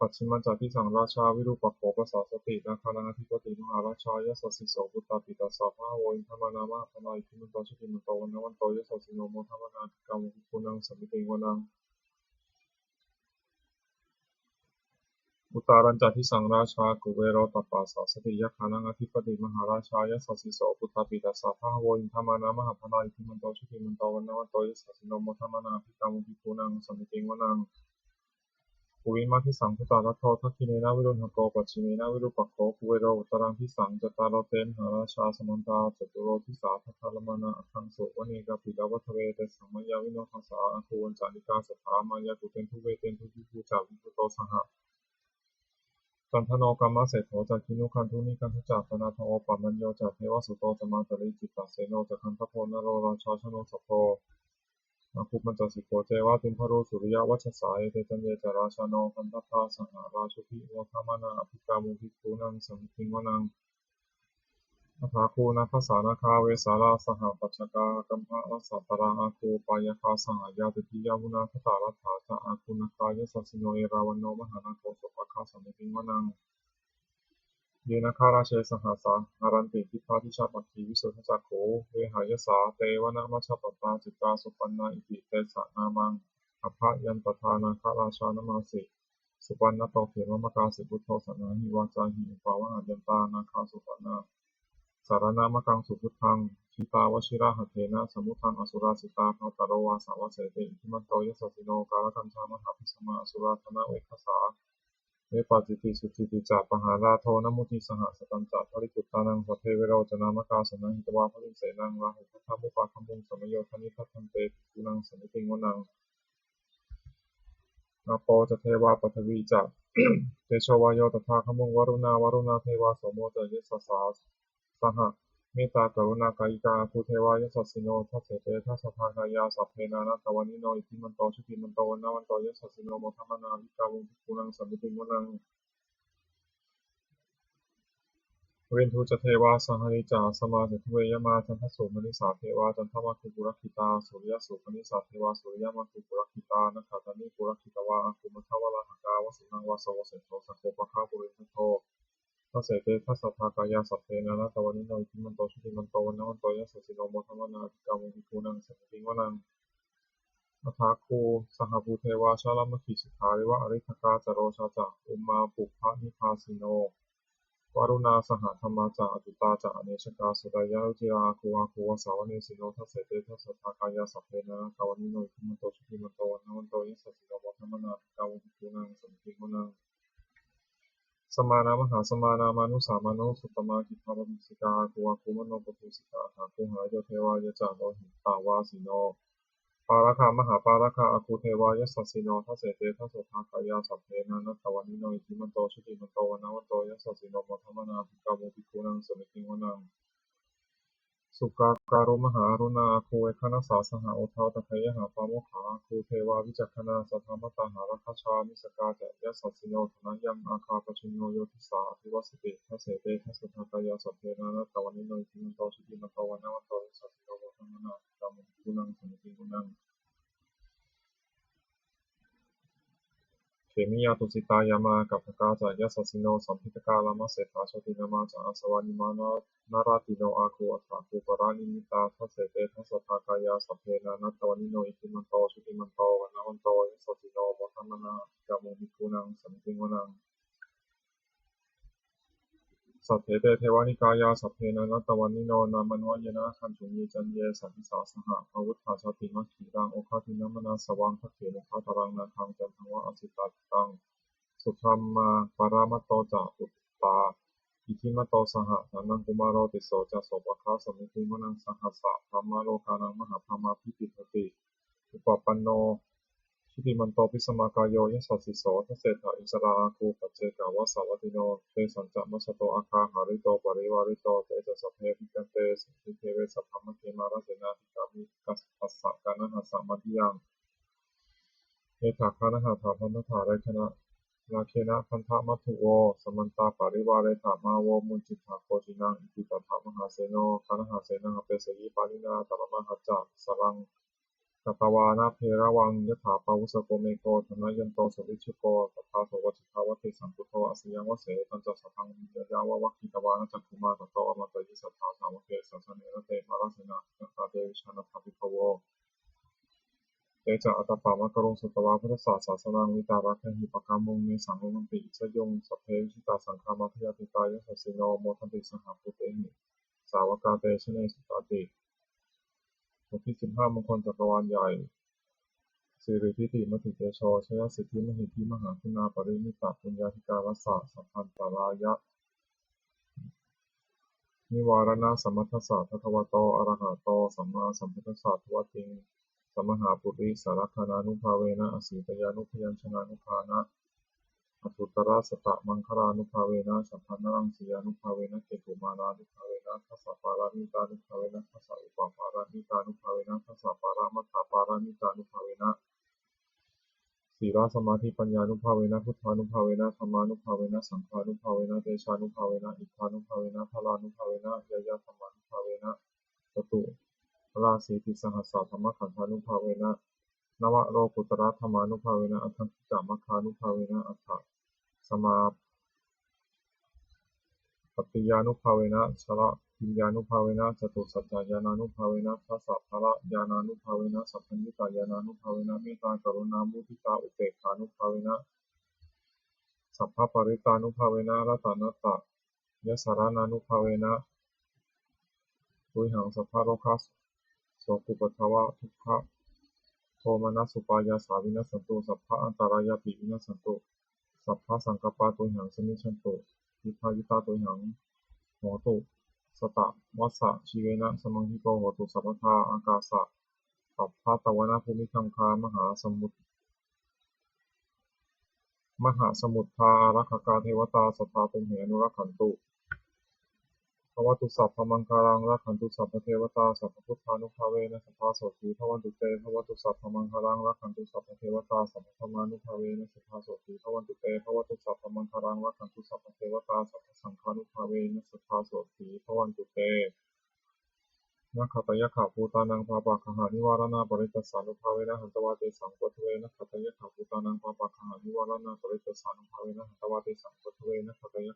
ปัจฉิมัญจทิสังราชาวิรูปักโขปสาสตินาคานังอธิปติมหาราชายะสัสสิโสปุตตาปิตัสสะพะหะโวอินทมานามหาทลายอิทิมันโตชุติมันโตวันนวันโตยะสัสสิโนโมทัมมานาอภิกาโมภิกขุนังสัมมิติงวนัง อุตารัญจทิสังราชากุเวโรตปัสสะสติยะขานังอธิปติมหาราชายะสัสสิโสปุตตาปิตัสสะพะหะโวอินทมานามหาพลาอิทิมันโตชุติมันโตวันนวันโตยะสัสสิโนโมทัมมานาภิกาโมภิกขุนังสัมมิติงวนังปุริมาทิสังพุตตารัตโททักขิเนนะวิรุณหโกปัจฉิเมนะวิรูปักโขกุเวโรอุตรังทิสังจตารโรเตมหาราชาสมันตาจตุโรทิสาทัทธารมานาอัคคังโสวเนกาปิลวัฏเวเตสัมมยาวิโนทัสสะอคูวันจานิกาสัทธามายาตุเตนทุเวเตนทุทิภูจาวิภูโตสห จันทโนกรรมเศรษโธจากขินุคันธุนิคันธุจากปนาทโอปัมมัญโยจากเทวสุโตจะมาตริจิตตเสโนจากคันทโพนโรราชาชโนสโพอาคุมันจสิโกเจวะติมพรุสุริยวัชสายเตจันเยจาราชาโนคันทพาสหาราชุพิโมทามานาอภิกามุภิกขุนังสัมภิงวนังอัฏฐาคูนัพสานาคาเวสาราสหปัจจกากัมภะรัสสะตรังอาคูปายคาสหายาติทิยามุนาคตารัตถาจะอาคูนาคายสัสสิโนเอราวันโนมหานาโคสุภคาสัมภิงวนัง เยนะคาราเชสหสาหารันติทิพาทิชาปักขีวิสุทธจักโขเวหายสาเตวนะมัชฌปตาจิตตาสุปันนาอิติเตสะนามังอภะยันตทานาคราชานมาสิ สุปนนโตเขมมะกาสิพุทโธสนาหิวาจาหิปาวหายันตานาคาสุปนาสารณามะกังสุพุทธังชิตาวชิระหัตเถนะสมุทังอสุราสิตาภาตโรวาสาวเสเตอิทิมันโตยสัสสิโนกาลกัญชามหาภิสมาอสุราธนะเวคสาเวปัสสิติสุจิติจัปหาราโทนมุติสหสตัญจัปริกุตตานังสัพเพเวโรจนามะกาสนะหิตวาภริเสนังราหุพัทธมุปาคัมมุงสมโยธนิพัทธันเตกุนังสมิติงวนังนาโปจะเทวาปัทวีจะเตโชวายโยตถาคมุงวรุณาเทวาโสโมจะยิสสาสหเมตตากรุณากายิกาภูเทวายสัสสิโนทัสเสเตทัสสะทากายาสัพเพนานัตตวานิโนอิทิมันโตชุติมันโตวันนาวันโตยสัสสิโนโมทัมมนาวิกาวุงกุนังสัมมิติงวนังเวนทูจะเทวาสหนิจาสมาเสทเวยมาจันทสุมณิสาเทวาจันทมาคุปุรคิตาสุริยสุมณิสาเทวาสุริยมาคุปุรคิตานักขัตนิปุรคิตวาคุมัทวลาหกาวสุนังวาสวเสโทสโคปะคาปุริทัโททัสเสเตทัสสะทากายาสัพเพนานัตตวานิโนอิทิมันโตชุติมันโตวันนาวันโตยสัสสิโนโมทัมมนาวิกาวุงกุนังสัมมิติงวนังอัฏฐาคูสหภูเทวาชาลามขีสุขาริวะอริทกาจโรชาจะอุมมาปุพพนิพาสิโนวารุณาสหธรรมาจะอตุตาจะอเนชกาสุดายารุจิราอาคูวสาวเนสิโนทัสเสเตทัสสะทากายาสัพเพนะกาวนิโนอิทิมันโตชุติมันโตวันนาวันโตยสัสสิโนโมทัมมนาภิกาวุกุนังสัมมิติงวนังสมานามหาสมานามานุสามานุสุตตมากิภาปมิสิกาอาคูมโนปตุสิกาถาคูหายโยเทวายะจาโลหิตาวาสิโนปาราคามหาปาราคาอาคูเทวายสัสสิโนทัสเสเตทัสสะทากายาสัพเพนะนัตตวานิโนอิทิมันโตชุติมันโตวันนาวันโตยสัสสิโนโมทัมมนาภิกาวุกุนังสัมมิติงวนังสุกาการุมหารุณาอาคูเอคณสาสหโอทาตะเพยหาปาโมขาอาคูเทวาวิจักขณาสัทธรรมตาหาราคชามิสกาจะยสัสสิโนธนะยังอาคาปชุญโยโยทิสาภิวัสติทัสเสเตทัสสะทากายาสัพเพนะนัตตวานิโนอิทิมันโตชุติมันโตวันนาวันโตยสัสสิโนโมทัมมนาภิกาวุกุนังสัมมิติงวนังเขมิยาตุสิตายามากัปปกาจายสัสสิโนสัมพิตกาลามะเสถาโชตินามาจาสวานิมานาราติโนอาคูอัฏฐาคูปรานิมิตาทัสเสเตทัสสะทากายาสัพเพนะนัตตวานิโนอิทิมันโตชุติมันโตวันนาวันโตยสัสสิโนโมทัมมนาภิกาวุกุนังสัมมิติงวนังสัพเพเตเทวานิกายาสัพเพนะนัตตวานิโนนามนวายนะคันจุนีจันเยสัพพิสาสหะอาวุธาชาติมัคคีรังโอคาทินามนาสวังทัคเขนุภาตรังนาคังจันทังวะอสิตาตังสุธรรมาปารามตโตจะอุตตาอิทิมโตสหะสันนังกุมารโรติโสจะโสภคาสมิติมนังสหัสสะธรรมโลกานังมหาธรรมาภิปิติอุปปันโนชุติมันโตปิสมากายโยยสัสสิโสทัสเสถะอิสราอาคูปัจเจกาวสาวัติโนเตสัญจะมัสสโตอาคาหาริโตปริวาริโตเตจะสัพเพปิกันเตสัพพิเทเวสัพพมะเกมาราเสนาภิกามิกัสปัสสะกานะหัสสะมัติยังเอถาคานะหาถาพันธถาไรคณะนาเคนะพันธมัตถุโวสมันตาปาริวาเรถามาโวมุนจิตถาโคจินังอิติตถามหาเสโนคานะหาเสนังอเปสยิปานินาตระมหัจจะสรังกัตตวานาเพระวังยถาปาวุสโกเมโกธนยันโตสวิชุโกตถาโสวจิตาวะเทสัมพุทโธอสยังวะเสตันจัสสังวิญญาวะวัคคิตวานะจักขุมาตโตอมตะยิสัทธาสาวะเกสัสเนระเตมาราเสนาจักตาเตวิชานะภาภิพโวเตจะอัตตปามะกะโรสุตวาพุทธศาสสนังวิตารักขหิปกามุงเมสังโลมันติชยงสัพเพวิชิตาสังฆามัพยาติตายสัสสิโนโมทันติสหภูเตหิสาวกาเตชเนสุตติบทที่15มงคลจักรวาลใหญ่สิริทิติมติเตโชชยสิทธิมหิทธิมหาคุณาปริมิตะปุญญาธิการัสสะสัพพันตรายะนิวารณะสัมมัทธัสสะภะคะวะโตอะระหะโตสัมมาสัมพุทธัสสะทวติงสมหาปุริสารคานานุภาเวนะอสีตยานุพยัญชนะนุภานะอทุตตระสตะมังคลานุภาเวนะสัพพันนรังสียานุภาเวนะเกตุมานานุภาเวนะทัสสะปารานิตานุภาเวนะทัสสะอุปปารานิตานุภาเวนะทัสสะปารามัตถาปารานิตานุภาเวนะศีลสมาธิปัญญานุภาเวนะพุทธานุภาเวนะธรรมานุภาเวนะสังฆานุภาเวนะเตชานุภาเวนะอิทธานุภาเวนะพลานุภาเวนะยะยะธรรมานุภาเวนะจตุราสีติสหัสสะธรรมขันธานุภาเวนะนวโรกุตระธรรมานุภาเวนะอัฏฐกิจามัคคานุภาเวนะอัฏฐสมาปฏิยานุภาเวนะชละพิญญานุภาเวนะจตุสัจจายานานุภาเวนะทัสสะภละญาณานุภาเวนะสัพพัญญุตายานานุภาเวนะเมตตากรุณามุทิตาอุเบกขานุภาเวนะ สัพพปริตานุภาเวนะรัตนัตตะยสสารนานุภาเวนะตุยหังสัพพะโรคัสโสกุปทวะทุกขะโทมนัสสุปายาสาวินัสสันตุสัพพะอันตรายาปิวินัสสันตุสัพพะสังกัปปะตุยหังสมิชันตุวิภายิตาตุยหังโหตุสตะวัสสะชีเวนะสมังหิโตโหตุสัพพทาอากาสะสัพพะตวนาภูมิคังคามหาสมุทรทาอารักขกาเทวตาสัทธาตุมเหอนุรักขันตุภวตุสัพพมังคารังรักขันตุสัพพเทวตาสัพพพุทธานุภาเวนะสัพพะโสติภวันตุเตภวตุสัพพมังคารังรักขันตุสัพพเทวตาสัพพธรรมานุภาเวนะสัพพะโสติภวันตุเตภวตุสัพพมังคารังรักขันตุสัพพเทวตาสัพพสังฆานุภาเวนะสัพพะโสติภวันตุเตนักขตยขะภูตานังปาปะคหานิวารณาปริตสานุภาเวนะหันตวาเตสังปทเวนักขตยขะภูตานังปาปะคหานิวารณาปริตสานุภาเวนะหันตวาเตสังปทเวนักขตย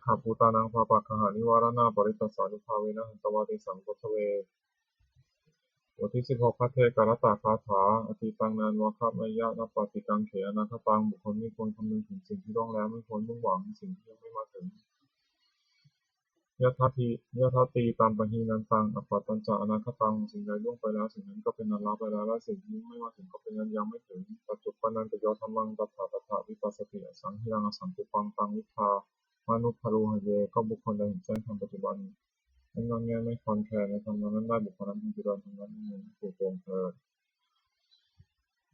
ขะภูตานังปาปะคหานิวารณาปริตสานุภาเวนะหันตวาเตสังปทเวบทที่16พระเทกรตคาถาอติตังนันวะคะมยะนัปปติกังเขอนาคตังบุคคลไม่ควรคำนึงถึงสิ่งที่ล่วงแล้วไม่ควรมุ่งหวังสิ่งที่ยังไม่มาถึงยะทัตติตามปหีนันตังอปปัตตัญจะอนาคตังสิ่งใดล่วงไปแล้วสิ่งนั้นก็เป็นอันละไปแล้วและสิ่งที่ไม่มาถึงก็เป็นอันยังไม่ถึงปัจจุบันนันตโยธรรมังตัถาวิปัสสติอสังหิรังอสังกุปังตังวิชามนุพพารูหะเยก็บุคคลใดเห็นแจ้งธรรมปัจจุบันไม่งอนแงไม่คลอนแคลนในธรรมนั้นได้บุคคลนั้นพึงเจริญธรรมนั้นในถูกตรงเถิด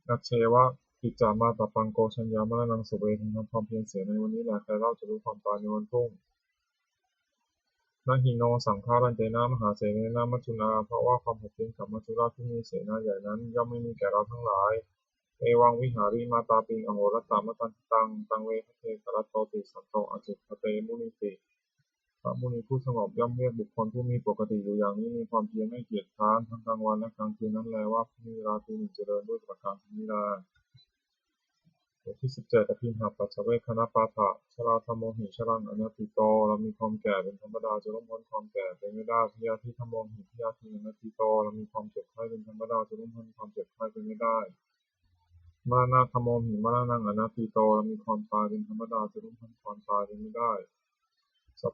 นัจเชวะกิจจามาตปังโกชัญญามรณังสุเวทำความเพียรเสียในวันนี้แหละใครเล่าจะรู้ความตายในวันพรุ่งนาหิโนสังฆารันเตนะมหาเสนนะมัจจุนาเพราะว่าความหดหู่กับมัจจุราชที่มีเสนาใหญ่นั้นย่อมไม่มีแก่เราทั้งหลายเอวังวิหาริมาตาปิงอโหรตามตันตังเวทเทกรัตโตติสัตโตอจิตเตมุนิติพระมุนีผู้สงบย่อมเรียกบุคคลผู้มีปกติอยู่อย่างนี้มีความเพียรไม่เกียจคร้านทั้งกลางวันและกลางคืนนั้นแลว่ามีราตรีหนึ่งเจริญด้วยประการทั้งนี้แลบทที่17อภินหาปัสสเวคณปาฐะชราธโมหิชรังอนัตติโตเรามีความแก่เป็นธรรมดาจะล่วงพ้นความแก่ไปไม่ได้พยาธิธโมหิพยาธิอนัตติโตเรามีความเจ็บไข้เป็นธรรมดาจะล่วงพ้นความเจ็บไข้ไปไม่ได้มรณะธโมหิมรณังอนัตติโตเรามีความตายเป็นธรรมดาจะล่วงพ้นความตายไปไม่ได้สัพ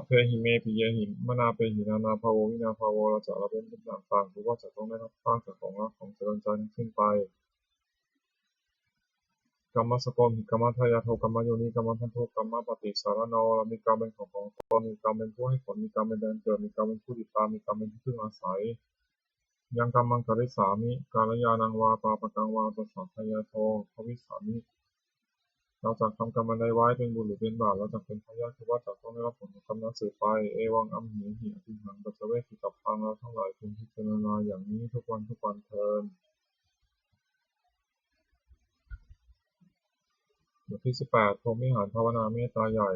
เพหิเมปิเยหิมนาเปหินานาภาโววินาภาโวเราจะละเว้นทุกอย่างต่างคือว่าจะต้องได้รับบ้างจากของรักของเจริญใจทั้งสิ้นไปกรรมสกลกรรมทายาโทกรรมโยนิกรรมพันธุกรรมปฏิสารนเรามีกรรมเป็นของตนมีกรรมเป็นผู้ให้ผลมีกรรมเป็นแดนเกิดมีกรรมเป็นผู้ติดตามมีกรรมเป็นที่พึ่งอาศัยยังกรรมังกริสามิกาลยานังวาปาปกังวาตัสสะทายาโทภวิสามิเราจะทำกรรมใดไว้เป็นบุญหรือเป็นบาปเราจะเป็นพยานคือว่าจะต้องได้รับผลของกรรมนั้นสืบไปเอวังอัมหิหิอภิหังปัจเวกิกับทางเราทั้งหลายพึงพิจารณาอย่างนี้ทุกวันเทินบทที่18พรหมวิหารภาวนาเมตตาใหญ่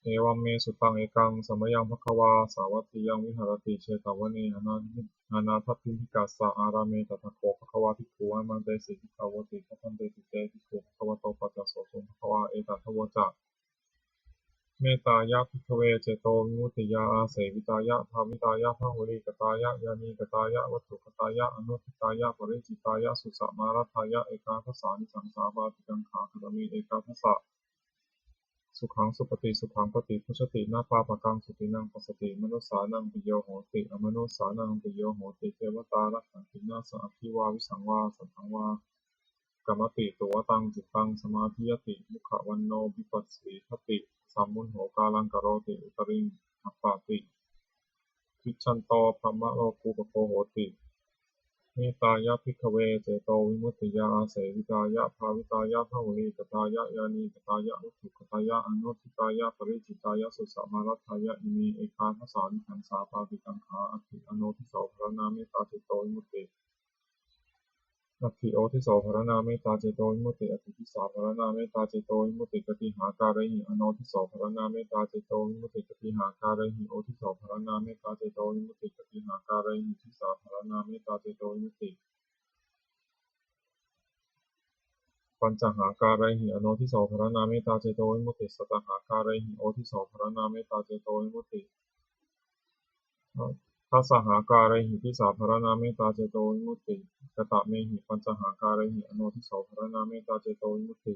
เอวัมเมสุตังเอกังสัมมยังภควาสาวัตติยังวิหารติเชตาวเนอนาถปิณิกัสสะอารามเมตถะโคภควาภิกขุอามันเตสิภิกขวติพัทันเตติเตภิกขุภควโตปัจจโสสุภควาเอตัทวจะเมตตายะภิกขเวเจโตวิมุตติยาอาเสวิตายะภาวิตายะพหุลิกตายะยานีกตายะวัตถุกตายะอนุทิตายะปริจิตายะสุสมารัตายะเอกาทัสสานิสังสาบาติกังขาคตมีเอกาทัสสะสุขังสุปฏิสุขังปฏิพุชตินาปาปะกังสุตินังปัสสติมนุสานังปิโยโหติอมนุสานังปิโยโหติเทวตารักขันตินาสัพพิวาวิสังวาสัทธังวากรรมติตัวตังจิตตังสมาธิยติมุขวันโนวิปัสสีคติสัมมุนโหกาลังกโรติอุตริงอัปปาติวิชันโตพรหมโลกุปโคโหติเมตตายะภิกขเวเจโตวิมุตติยาอาเสวิตายะภาวิตายะพหุลิกตายะยานีกตายะวัตถุกตายะอนุทิตายะปริจิตายะสุสมารัตายะอิมีเอกาทัสสานิขันสาปาติกังขาอธิอโนทิโสภรณาเมตตาจิตโตวิมุตติอธิโอทิโสภรณาเมตตาจิตโตวิมุตติอธิทิสาภรณาเมตตาจิตโตวิมุตติกติหาการหิอโนทิโสภรณาเมตตาจิตโตวิมุตติกติหาการหิโอทิโสภรณาเมตตาจิตโตวิมุตติกติหาการหิทิสาภรณาเมตตาจิตโตวิมุตติปัญจหาการหิอโนทิโสภรณาเมตตาเจโตวิมุตติสัตตหาการหิโอทิโสภรณาเมตตาเจโตวิมุตติ ทัสสหาการหิทิสาภรณาเมตตาเจโตวิมุตติกตเมหิปัญจหาการหิอโนทิโสภรณาเมตตาเจโตวิมุตติ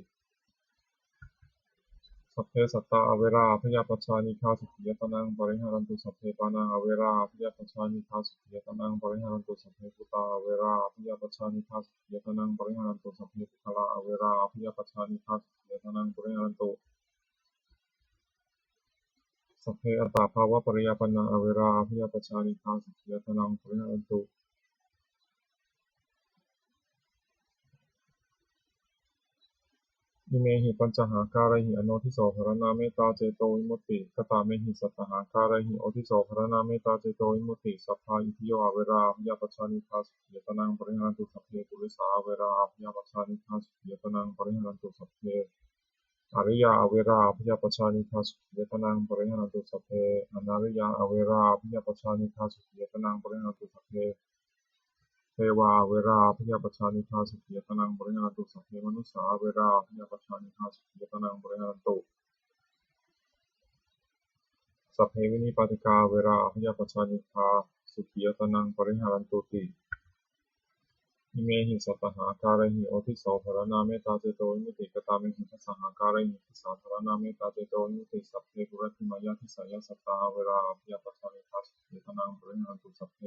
สัพเพสัตตาอเวราพยาปัชชานิฆาสุขียตนังปริหารันตุสัพเพปานังอเวราพยาปัชชานิฆาสุขียตนังปริหารันตุสัพเพปุตตาอเวราพยาปัชชานิฆาสุขียตนังปริหารันตุสัพเพปุคละอเวราพยาปัชชานิฆาสุขียตนังปริหารันตุสัพเพอัตตาภาวะปริยปันนังอเวราพยาปัชชานิฆาสุขียตนังปริหารันตุอิเมหิปัญจหาการหิอโนทิโสภรณาเมตตาเจโตวิมุตติกตเมหิสัตตหาการหิโอทิโสภรณาเมตตาเจโตวิมุตติสัพพาอิทิโยอเวราพยาปัชชานิฆาสุขียตนังปริหารันตุสัพเพปุริสาอเวราพยาปัชชานิฆาสุขียตนังปริหารันตุสัพเพอริยาอเวราพยาปัชชานิฆาสุขียตนังปริหารันตุสัพเพอนาริยาอเวราพยาปัชชานิฆาสุขียตนังปริหารันตุสัพเพเทวาเวราพยาปัชชานิฆาสุขียตนังปริหารันตุสัพเพมนุสสาเวราพยาปัชชานิฆาสุขียตนังปริหารันตุสัพเพวินิปาติกาเวราพยาปัชชานิฆาสุขียตนังปริหารันตุติอิเมหิสัตตหาการหิโอทิโสภรณาเมตตาเจโตวิมุตติกตาเมหิทัสสหาการหิทิสาภรณาเมตตาเจโตวิมุตติสัพเพปุเรติมายาทิสายาสัตตาเวราพยาปัชชานิฆาสุขียตนังปริหารันตุสัพเพ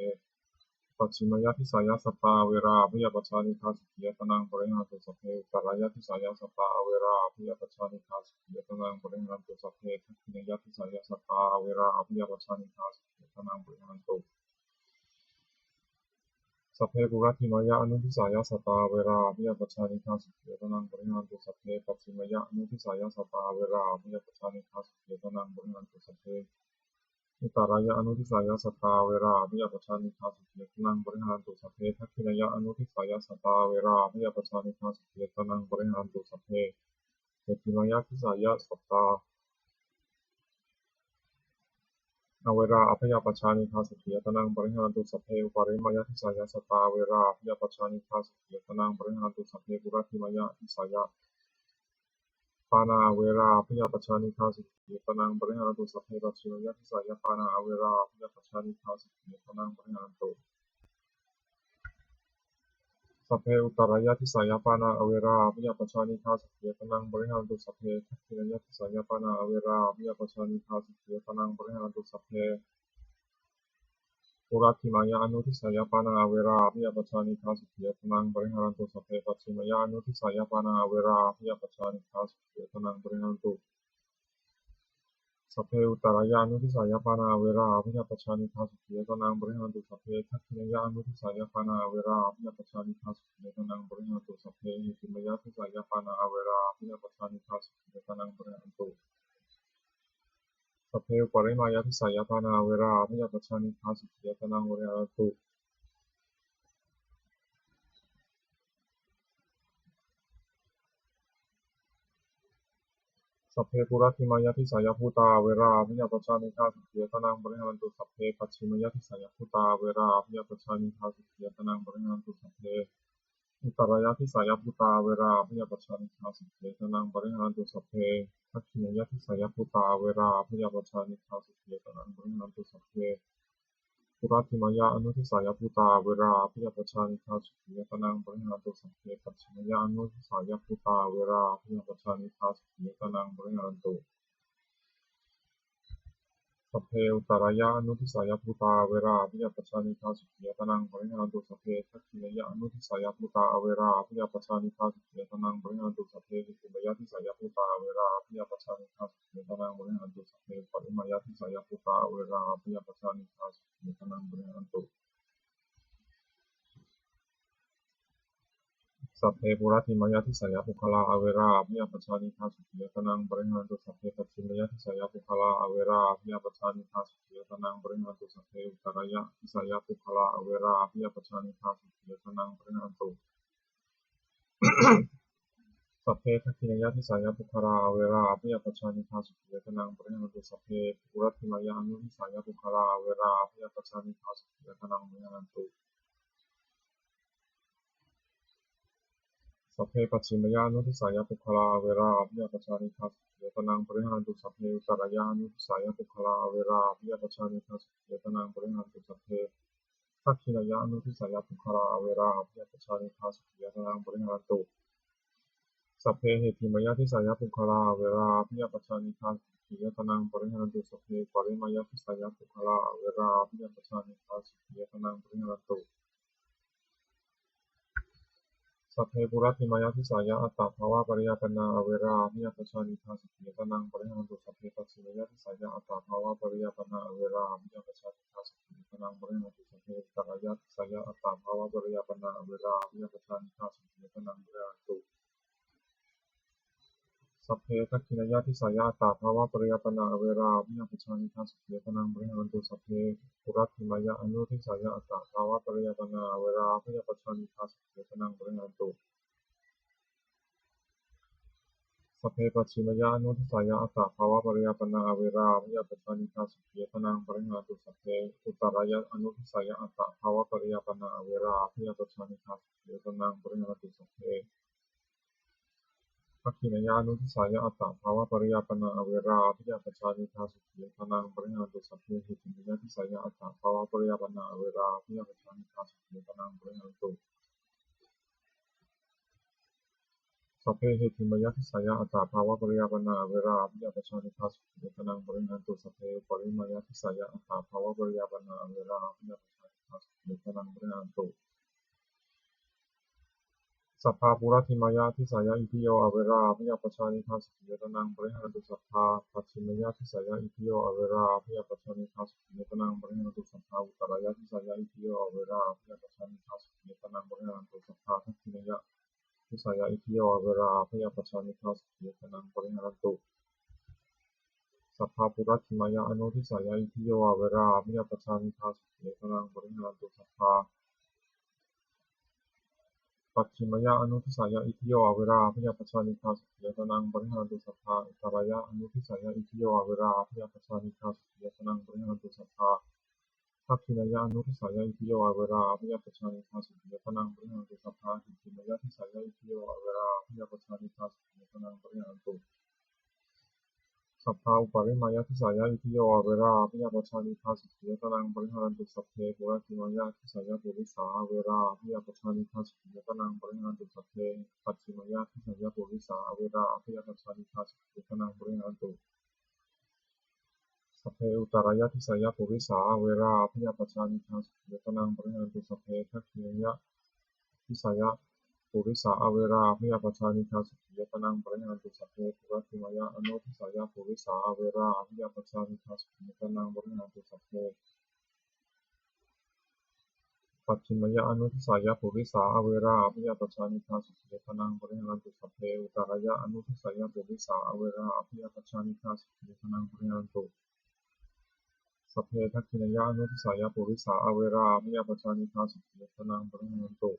ปัจฉิมยทิสายาสัตตาเวราพยาปัชชานิฆาสุขียตนังปริหารันตุสัพเพอุตรายทิสายาสัตตาเวราพยาปัชชานิฆาสุขียตนังปริหารันตุสัพเพทัคขินยทิสายาสัตตาเวราพยาปัชชานิฆาสุขียตนังปริหารันตุสัพเพปุระติมายะอนุทิสายาสัตตาเวราพยาปัชชานิฆาสุขียตนังปริหารันตุสัพเพปัจฉิมยะอนุทิสายาสัตตาเวราพยาปัชชานิฆาสุขียตนังปริหารันตุสัพเพอุตรายะอนุทิสายาสัตตาเวราพยาปัชชานิฆาสุขียตนังปริหารันตุสัพเพทัคขินยะอนุทิสายาสัตตาเวราพยาปัชชานิฆาสุขียตนังปริหารันตุสัพเพเอติมายะทิสายาสัตตาอเวราอภยาปัชชานิฆาสุขียตนังปริหารันตุสัพเพอุปาริมายทิสายาสัตตาเวราอภยาปัชชานิฆาสุขียตนังปริหารันตุสัพเพปุระติมายทิสายาปานาเวราอภยาปัชชานิฆาสุขียตนังปริหารันตุสัพเพปัจฉิมยทิสายาปานาเวราอภยาปัชชานิฆาสุขียตนังปริหารันตุสัพเพอุตรายทิสายาปานาอเวราอภยาปัชชานิฆาสุขียตนังปริหารันตุสัพเพทัคขินยทิสายาปานาอเวราอภยาปัชชานิฆาสุขียตนังปริหารันตุสัพเพปุราติมายาอนุทิสายาปานาเวราพยาปัชชานิฆาสุขียตนังปริหารันตุสัพเพปัจฉิมยาอนุทิสายาปานาเวราพยาปัชชานิฆาสุขียตนังปริหารันตุสัพเพอุตรายานุทิสายาปานาเวราพยาปัชชานิฆาสุขียตนังปริหารันตุสัพเพทัคขินยาอนุทิสายาปานาเวราพยาปัชชานิฆาสุขียตนังปริหารันตุสัพเพหิติมยาทิสายาปานาเวราพยาปัชชานิฆาสุขียตนังปริหารันตุสัพเพอุปาริมายทิสายาปานาเวราพยาปัชชานิฆาสุขียตนังปริหารันตุสัพเพปุระติมายทิสายภูตาเวราพยาปัชชานิฆาสุขียตนังปริหารันตุสัพเพปัจฉิมยทิสายภูตาเวราพยาปัชชานิฆาสุขียตนังปริหารันตุสัพเพอุตรายทิสายภูตาเวราพยาปัชชานิฆาสุขียตนังปริหารันตุสัพเพทัคขินยทิสายภูตาเวราพยาปัชชานิฆาสุขียตนังปริหารันตุสัพเพปุราติมายาอนุทิสายภูตาเวราพยาปัชชานิฆาสุขียตนังปริหารันตุสัพเพปัจฉิมยาอนุทิสายภูตาเวราพยาปัชชานิฆาสุขียตนังปริหารันตุสัพเพอุตรายะอนุทิสายภูตาเวราพยาปัชชานิฆาสุขียตนังปริหารันตุสัพเพทัคขินยะอนุทิสายภูตาเวราพยาปัชชานิฆาสุขียตนังปริหารันตุสัพเพหิติมยทิสายภูตาเวราพยาปัชชานิฆาสุขียตนังปริหารันตุสัพเพปริมายทิสายภูตาเวราพยาปัชชานิฆาสุขียตนังปริหารันตุสัพเพปุระติมายทิสายปุคลาอเวราพยาปัชชานิฆาสุขียตนังปริหารันตุสัพเพปัจฉิมยทิสายปุคลาอเวราพยาปัชชานิฆาสุขียตนังปริหารันตุสัพเพอุตรายะทิสายปุคลาอเวราพยาปัชชานิฆาสุขียตนังปริหารันตุสัพเพทัคขินยทิสายปุคลาอเวราพยาปัชชานิฆาสุขียตนังปริหารันตุสัพเพปุระติมายานุทิสายปุคลาอเวราพยาปัชชานิฆาสุขียตนังปริหารันตุสั สัพเพปัจฉิมยานุทิสายปุคลาเวราอภิยปัจจานิทัสเยตนังปริหารุสัพเพอุตรายานุทิสายปุคลาเวราอภิยปัจจานิทัสเยตนังปริหารุสัพเพทักขินายานุทิสายปุคลาเวราอภิยปัจจานิทัสเยตนังปริหารุสัพเพเหติมยทิสายปุคลาเวราอภิยปัจจานิทัสเยตนังปริหารุสัพเพปริมยทิสายปุคลาเวราอภิยปัจจานิทัสเยตนังปริหารุสัพเพปุระติมายทิสายะอัตตภาวะปริยปนาอเวรามิยปัจจานิทัสเยตนังปริหารุสัพเพปัจฉิมยทิสายะอัตตภาวะปริยปนาอเวรามิยปัจจานิทัสเยตนังปริหารุสัพเพตระยะทิสายะอัตตภาวะปริยปนาอเวรามิยปัจจานิทัสเยตนังปริหารุสัพเพทักขินายทิสายะอัตตภาวะปริยปนาอเวรามิยปัจจานิทัสเยตนังปริหารุสัพเพปุระติมายะอนุทิสายะอัตตภาวะปริยปนาอเวรามิยปัจจานิทัสเยตนังปริหารุสัพเพปัจฉิมยานุทิสายะอัตตภาวะปริยปนาอเวรามิยปัจจานิทัสเยตนังปริหารุสัพเพอุตรายะอนุทิสายะอัตตภาวะปริยปนาอเวรามิยปัจจานิทัสเยตนังปริหารุสัพเพทักขินายานุทิสายะอัตตภาวะปริยปนาอเวรามิยปัจจานิทัสเยตนังปริหารุสัพเพหิติมยทิสายะอัตตภาวะปริยปนาอเวรามิยปัจจานิทัสเยตนังปริหารุสัพเพเหติมยทิสายะอัตตภาวะปริยปนาเวราอภิยปัจจานิทัสเยตนังปริหารุสัพเพปริมยทิสายะอัตตภาวะปริยปนาเวราอภิยปัจจานิทัสเยตนังปริหารุสัพพะปุระติมยทิสายะอิทิโยอเวราอภิยปัจจานิทัสเยตนังปริหารุสัพพะปัจฉิมยทิสายะอิทิโยอเวราอภิยปัจจานิทัสเยตนังปริหารุสัพพะอุตรายทิสายะอิทิโยอเวราอภิยปัจจานิทัสเยตนังปริหารุสัพพะทักขินายะทิสายะอิทิโยอเวราอภิยปัจจานิทัสเยตนังปริหารุสัพพะปุระติมายะอนุทิสายะอิทิโยอเวราอภิยปัจจานิทัสเยตนังปริหารุสัพพะปัจฉิมยะอนุทิสายะอิทิโยอเวราอภิยปัจจานิทัสเยตนังปริหารุสัพพะอุตรายะอนุทิสายะอิทิโยอเวราอภิยปัจจานิทัสเยตนังปริหารุสัพพะทักขินายะอนุทิสายะอิทิโยอเวราอภิยปัจจานิทัสเยตนังปริหารุสัพพะหิติมยะทิสายะอิทิโยอเวราอภิยปัจจานิทัสเยตนังปริหารุสัพพะอุปาริมายทิสายะอิทิโยอเวราอภิยปัจจานิทัสเยตนังปริหารุสัพเพปุระติมายทิสายะปุริสาเวราอภิยปัจจานิทัสเยตนังปริหารุสัพเพปัจฉิมยทิสายะปุริสาเวราอภิยปัจจานิทัสเยตนังปริหารุสัพเพอุตรายทิสายะปุริสาเวราอภิยปัจจานิทัสเยตนังปริหารุสัพเพทักขินายะทิสายะปุริสาอเวราอภิยปัจจานิทัสเยตนังปริหารุสัพเพปุระติมายะอนุทิสายะปุริสาอเวราอภิยปัจจานิทัสเยตนังปริหารุสัพเพปัจฉิมยะอนุทิสายะปุริสาอเวราอภิยปัจจานิทัสเยตนังปริหารุสัพเพอุตรายะอนุทิสายะปุริสาอเวราอภิยปัจจานิทัสเยตนังปริหารุสัพเพทักขินายะอนุทิสายะปุริสาอเวราอภิยปัจจานิทัสเยตนังปริหารุ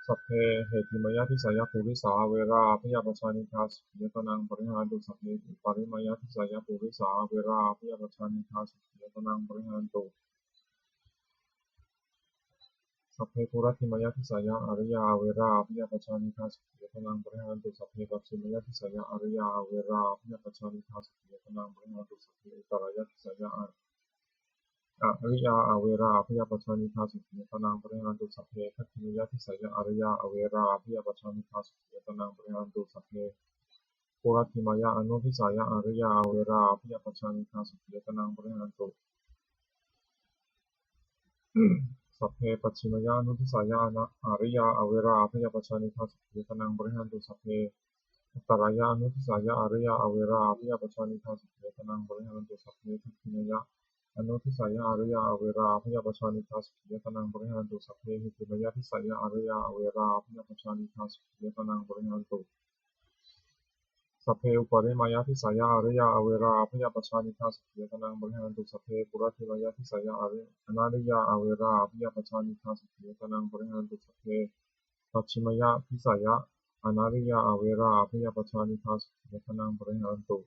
สัพเพเหติมยทิสายะปุริสาเวราอภิยปัจจานิทัสเยตนังปริหารุสัพเพปริมยทิสายะปุริสาเวราอภิยปัจจานิทัสเยตนังปริหารุสัพเพปุระติมยทิสายะอริยาเวราอภิยปัจจานิทัสเยตนังปริหารุสัพเพปัจฉิมยทิสายะอริยาเวราอภิยปัจจานิทัสเยตนังปริหารุสัพเพอุตรายทิสายะอริยาอเวราอภิยปัจจานิทัสเยตนังปริหารุสัพเพทักขินยทิสายะอริยาอเวราอภิยปัจจานิทัสเยตนังปริหารุสัพเพปุระติมายะอนุทิสายะอริยาอเวราอภิยปัจจานิทัสเยตนังปริหารุสัพเพปัจฉิมยานุทิสายานะอริยาอเวราอภิยปัจจานิทัสเยตนังปริหารุสัพเพอุตรายานุทิสายะอริยาอเวราอภิยปัจจานิทัสเยตนังปริหารุสัพเพทักขินยะอนุทิสายะอริยาอเวราอภิยปัจจานิทัสเยตนังปริหารุสัพเพหิติมยทิสายะอริยาอเวราอภิยปัจจานิทัสเยตนังปริหารุสัพเพอุปาริมายทิสายะอริยาอเวราอภิยปัจจานิทัสเยตนังปริหารุสัพเพปุระติมายทิสายะอนาริยาอเวราอภิยปัจจานิทัสเยตนังปริหารุสัพเพปัจฉิมยทิสายะอนาริยาอเวราอภิยปัจจานิทัสเยตนังปริหารุ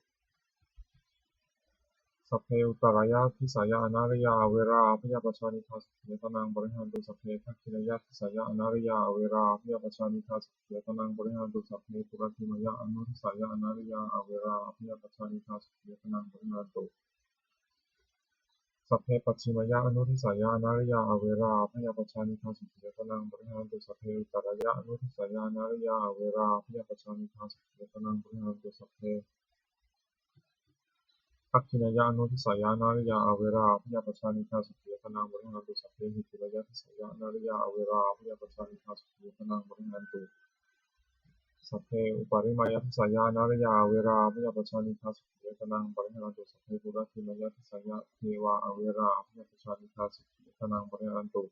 สัพเพอุตตรายะทิสายะอนาริยาอเวราพยาปชานิทาสุขียตนังบริหารตุสัพเพทักขินายะทิสายะอนาริยาอเวราพยาปชานิทาสุขียตนังบริหารตุสัพเพปุรติมยะอนุทิสายะอนาริยาอเวราพยาปชานิทาสุขียตนังบริหารตุสัพเพปัจฉิมยะอนุทิสายะอนาริยาอเวราพยาปชานิทาสุขียตนังบริหารตุสัพเพอุตตรายะอนุทิสายะอนาริยาอเวราพยาปชานิทาสุขียตนังบริหารตุสัพเพทักขินายะอนุทิสายะอนาริยาอเวราพยาปชานิทาสุขียตนังบริหารตุสัพเพหิติรายะทิสายะอนาริยาอเวราพยาปชานิทาสุขียตนังบริหารตุสัพเพอุปาริมายะทิสายะอนาริยาอเวราพยาปชานิทาสุขียตนังบริหารตุสัพเพปุระติมายะทิสายะเทวาอเวราพยาปชานิทาสุขียตนังบริหารตุ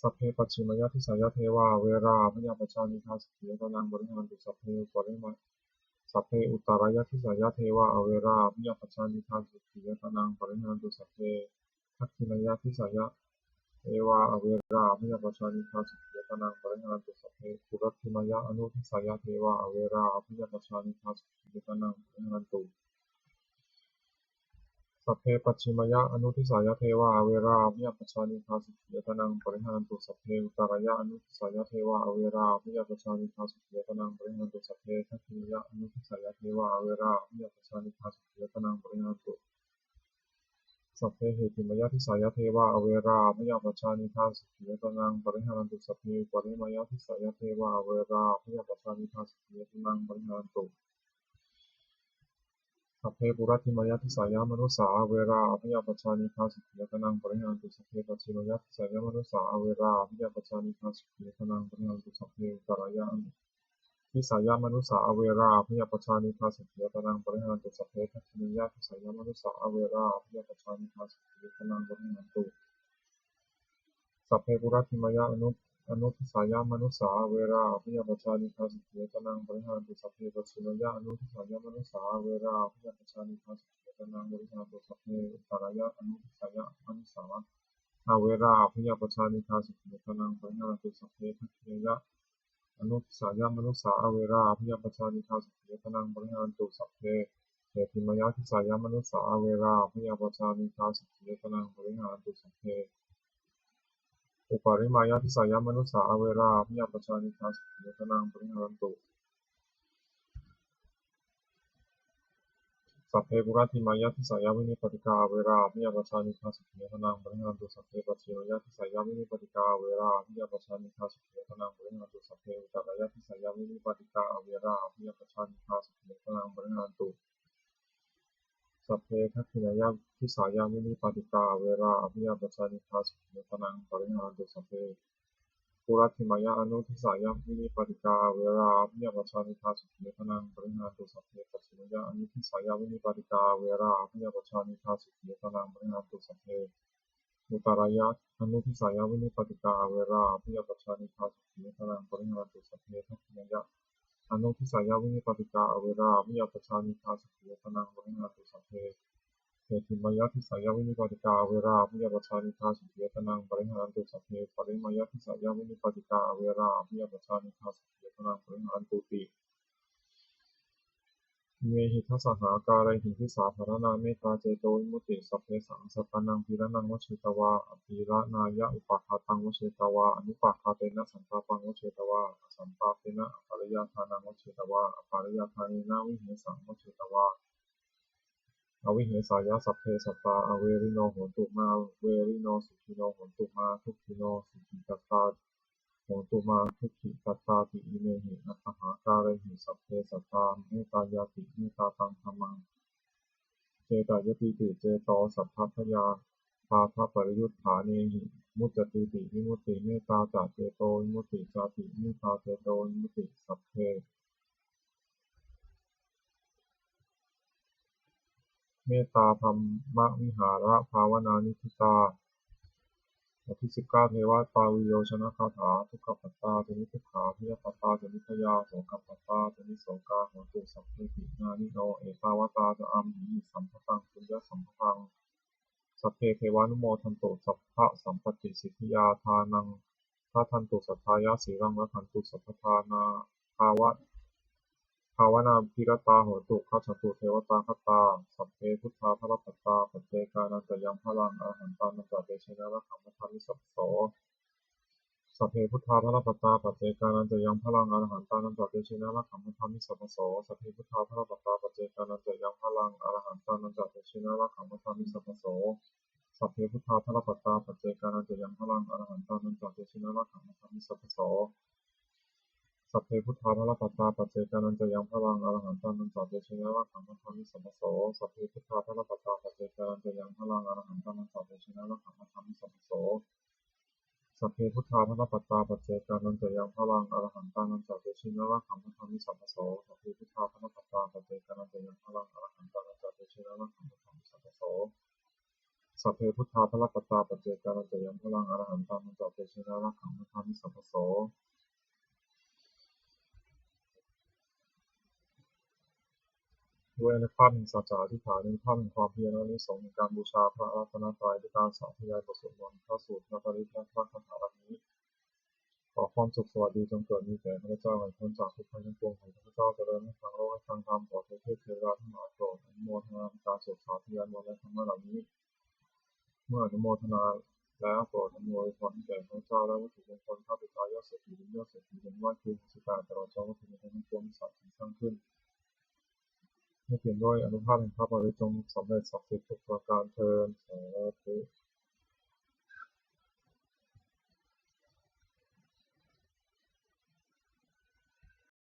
สัพเพปัจฉิมยะทิสายะเทวาอเวราพยาปชานิทาสุขียตนังบริหารตุสัพเพอุปาริมายะสัพเพอุตตรายะทิสายะเทวาอเวราพยาปชานิทาสุขียตนังบริหารตุสัพเพทักขินายะทิสายะเทวาอเวราพยาปชานิทาสุขียตนังบริหารตุสัพเพปุรัตถิมยะอนุทิสายะเทวาอเวราพยาปชานิทาสุขียตนังบริหารตุสัพเพปัจฉิมยะอนุทิสายะเทวาอเวราพยาปชานิทาสุขียตนังบริหารตุสัพเพอุตตรายะอนุทิสายะเทวาอเวราพยาปชานิทาสุขียตนังบริหารตุสัพเพทักขินายะอนุทิสายะเทวาอเวราพยาปชานิทาสุขียตนังบริหารตุสัพเพเหติมยะทิสายะเทวาอเวราพยาปชานิทาสุขียตนังบริหารตุสัพเพปริมยะทิสายะเทวาอเวราพยาปชานิทาสุขียตนังบริหารตุสัพเพปุระติมยะทิสายะมนุสสาอเวราพยาปชานิทาสุขียตนังบริหารตุสัพเพปัจฉิมยะทิสายะมนุสสาอเวราพยาปชานิทาสุขียตนังบริหารตุสัพเพอุตตรายะทิสายะมนุสสาอเวราพยาปชานิทาสุขียตนังบริหารตุสัพเพทักขินายะทิสายะมนุสสาอเวราพยาปชานิทาสุขียตนังบริหารตุสัพเพปุระติมยะอนุทิสายะมนุสสาอเวราพยาปชานิทาสุขียตนังบริหารตุสัพเพปัจฉิมยะอนุทิสายะมนุสสาอเวราพยาปชานิทาสุขียตนังบริหารตุสัพเพอุตตรายะอนุทิสายะมนุสสาอเวราพยาปชานิทาสุขียตนังบริหารตุสัพเพทักขินายะอนุทิสายะมนุสสาอเวราพยาปชานิทาสุขียตนังบริหารตุสัพเพเหติมยะทิสายะมนุสสาอเวราพยาปชานิทาสุขียตนังบริหารตุสัพเพอุปาริมายะทิสายะมนุสสาอเวราพยาปชานิทาสุขียตนังบริหารตุสัพเพปุระติมายะทิสายะวินิปติกาเวราพยาปชานิทาสุขียตนังบริหารตุสัพเพปัจฉิมยะทิสายะวินิปติกาเวราพยาปชานิทาสุขียตนังบริหารตุสัพเพอุตตรายะทิสายะวินิปติกาเวราพยาปชานิทาสุขียตนังบริหารตุสัพเพทักขินายะทิสายะวินิปติกาเวราพยาปชานิทาสุขียตนังบริหารตุสัพเพปุรัตถิมยะอนุทิสายะวินิปติกาเวราพยาปชานิทาสุขียตนังบริหารตุสัพเพปัจฉิมยะอนุทิสายะวินิปติกาเวราพยาปชานิทาสุขียตนังบริหารตุสัพเพอุตตรายะอนุทิสายะวินิปติกาเวราพยาปชานิทาสุขียตนังบริหารตุสัพเพทักขินายะอนุทิสายะวินิปติกาเวราพยาปชานิทาสุขียตนังบริหารตุสัพเพเหติมยะทิสายะวินิปติกาเวราพยาปชานิทาสุขียตนังบริหารตุสัพเพปริมยะทิสายะวินิปติกาเวราพยาปชานิทาสุขียตนังบริหารตุติเมหิทัสสหาการหิทิสาภารนาเมตตาเจโตวิมุตติสัพเพสังสัพพนังพีระนังวชิตวาอภิระนายะอุปาคาตังวชิตวาอนุปาคาเตนะสันตาปังวชิตวาอสันตาเตนะอภริยทานังวชิตวาอภริยทานินาวิเหสังวชิตวาอวิเหสายะสัพเพสัตตาอเวริโนโหตุมาเวริโนสุขิโนโหตุมาทุกขิโนสุขิตตาโหตุมาทุกขิตตาติอิเมหิอัตถหาการหิสัพเพสัตตาเมตตายาติเมตตาตังธัมมังเจตายติติเจโตสัพพะยาปาทปริยุทธาเนหิมุจจติติวิมุตติเมตตาจาเจโตวิมุตติจาติเมตตาเจโตวิมุตติสัพเพเมตตาธรรมวิหารภาวนานิธิตาอภิสิกขาเทวตาวิโยชนะคาถาทุกขปัตตาจนิทุกขาพิยปัตตาจนิพยาโสกปัตตาจนิโสกาโหตุสัพเพตินานิโนเอตาวตาจะอัมหิสัมภตังปุญญสัมภตังสัพเพเทวานุโมทันตุสัพพะสัมปติสิทธิยาทานังทัทันตุสัทธายะสีรังรัทันตุสัพพทานาภาวะ ภาวนาพิรตาโหตุคัจฉตุเทวตาคตาสัพเพพุทธาภรปัตตาปัจเจกานันจะยังพลังอรหันตานันจะเตชนะระขังมัทธามิสัพโสสัพเพพุทธาภรปัตตาปัจเจกานันจะยังพลังอรหันตานันจะเตชนะระขังมัทธามิสัพโสสัพเพพุทธาภรปัตตาปัจเจกานันจะยังพลังอรหันตานันจะเตชนะระขังมัทธามิสัพโสสัพเพพุทธาภรปัตตาปัจเจกานันจะยังพลังอรหันตานันจะเตชนะระขังมัทธามิสัพโสสัพเพพุทธาภรปัตตาปัจเจกานันจะยังพลังอรหันตานันจะเตชนะระขังมัทธามิสัพโสสัพเพพุทธาภรปัตตาปัจเจกานันจะยังพลังอรหันตานันจะเตชนะระขังมัทธามิสัพโสสัพเพพุทธาภรปัตตาปัจเจกานันจะยังพลังอรหันตานันจะเตชนะระขังมัทธามิสัพโสสัพเพพุทธาภรปัตตาปัจเจกานันจะยังพลังอรหันตานันจะเตชนะระขังมัทธามิสัพโสสัพเพพุทธาภรปัตตาปัจเจกานันจะยังพลังอรหันตานันจะเตชนะระขังมัทธามิสัพโสด้วยอนุภาพแห่งสัจจะอธิษฐานในภาพแห่งความเพียรและอานิสงส์ในการบูชาพระรัตนตรัยด้วยการสาธยายบทสวดมนต์พระสูตรพระปริตและพระคาถาเหล่านี้ขอความสุขสวัสดีจงเกิดมีแก่ข้าพเจ้าให้พ้นจากทุกภัยทั้งปวงของข้าพเจ้าเจริญในทางโลกและทางธรรมขอเทพเทวดาทั้งหลายโปรดอนุโมทนาการสวดสาธยายมนต์และธรรมะเหล่านี้เมื่ออนุโมทนาแล้วโปรดอำนวยพรให้แก่ข้าพเจ้าและวัตถุมงคลข้าพเจ้ายอดเศรษฐียอดเศรษฐีเป็นว่าคือสิการตลอดจนวัตถุมงคลทั้งปวงที่สัตว์สร้างขึ้นให้เพียงด้วยอนุภาพแห่งพระบริจงสำเร็จศักดิ์สิทธิ์ทุกประการเทอญ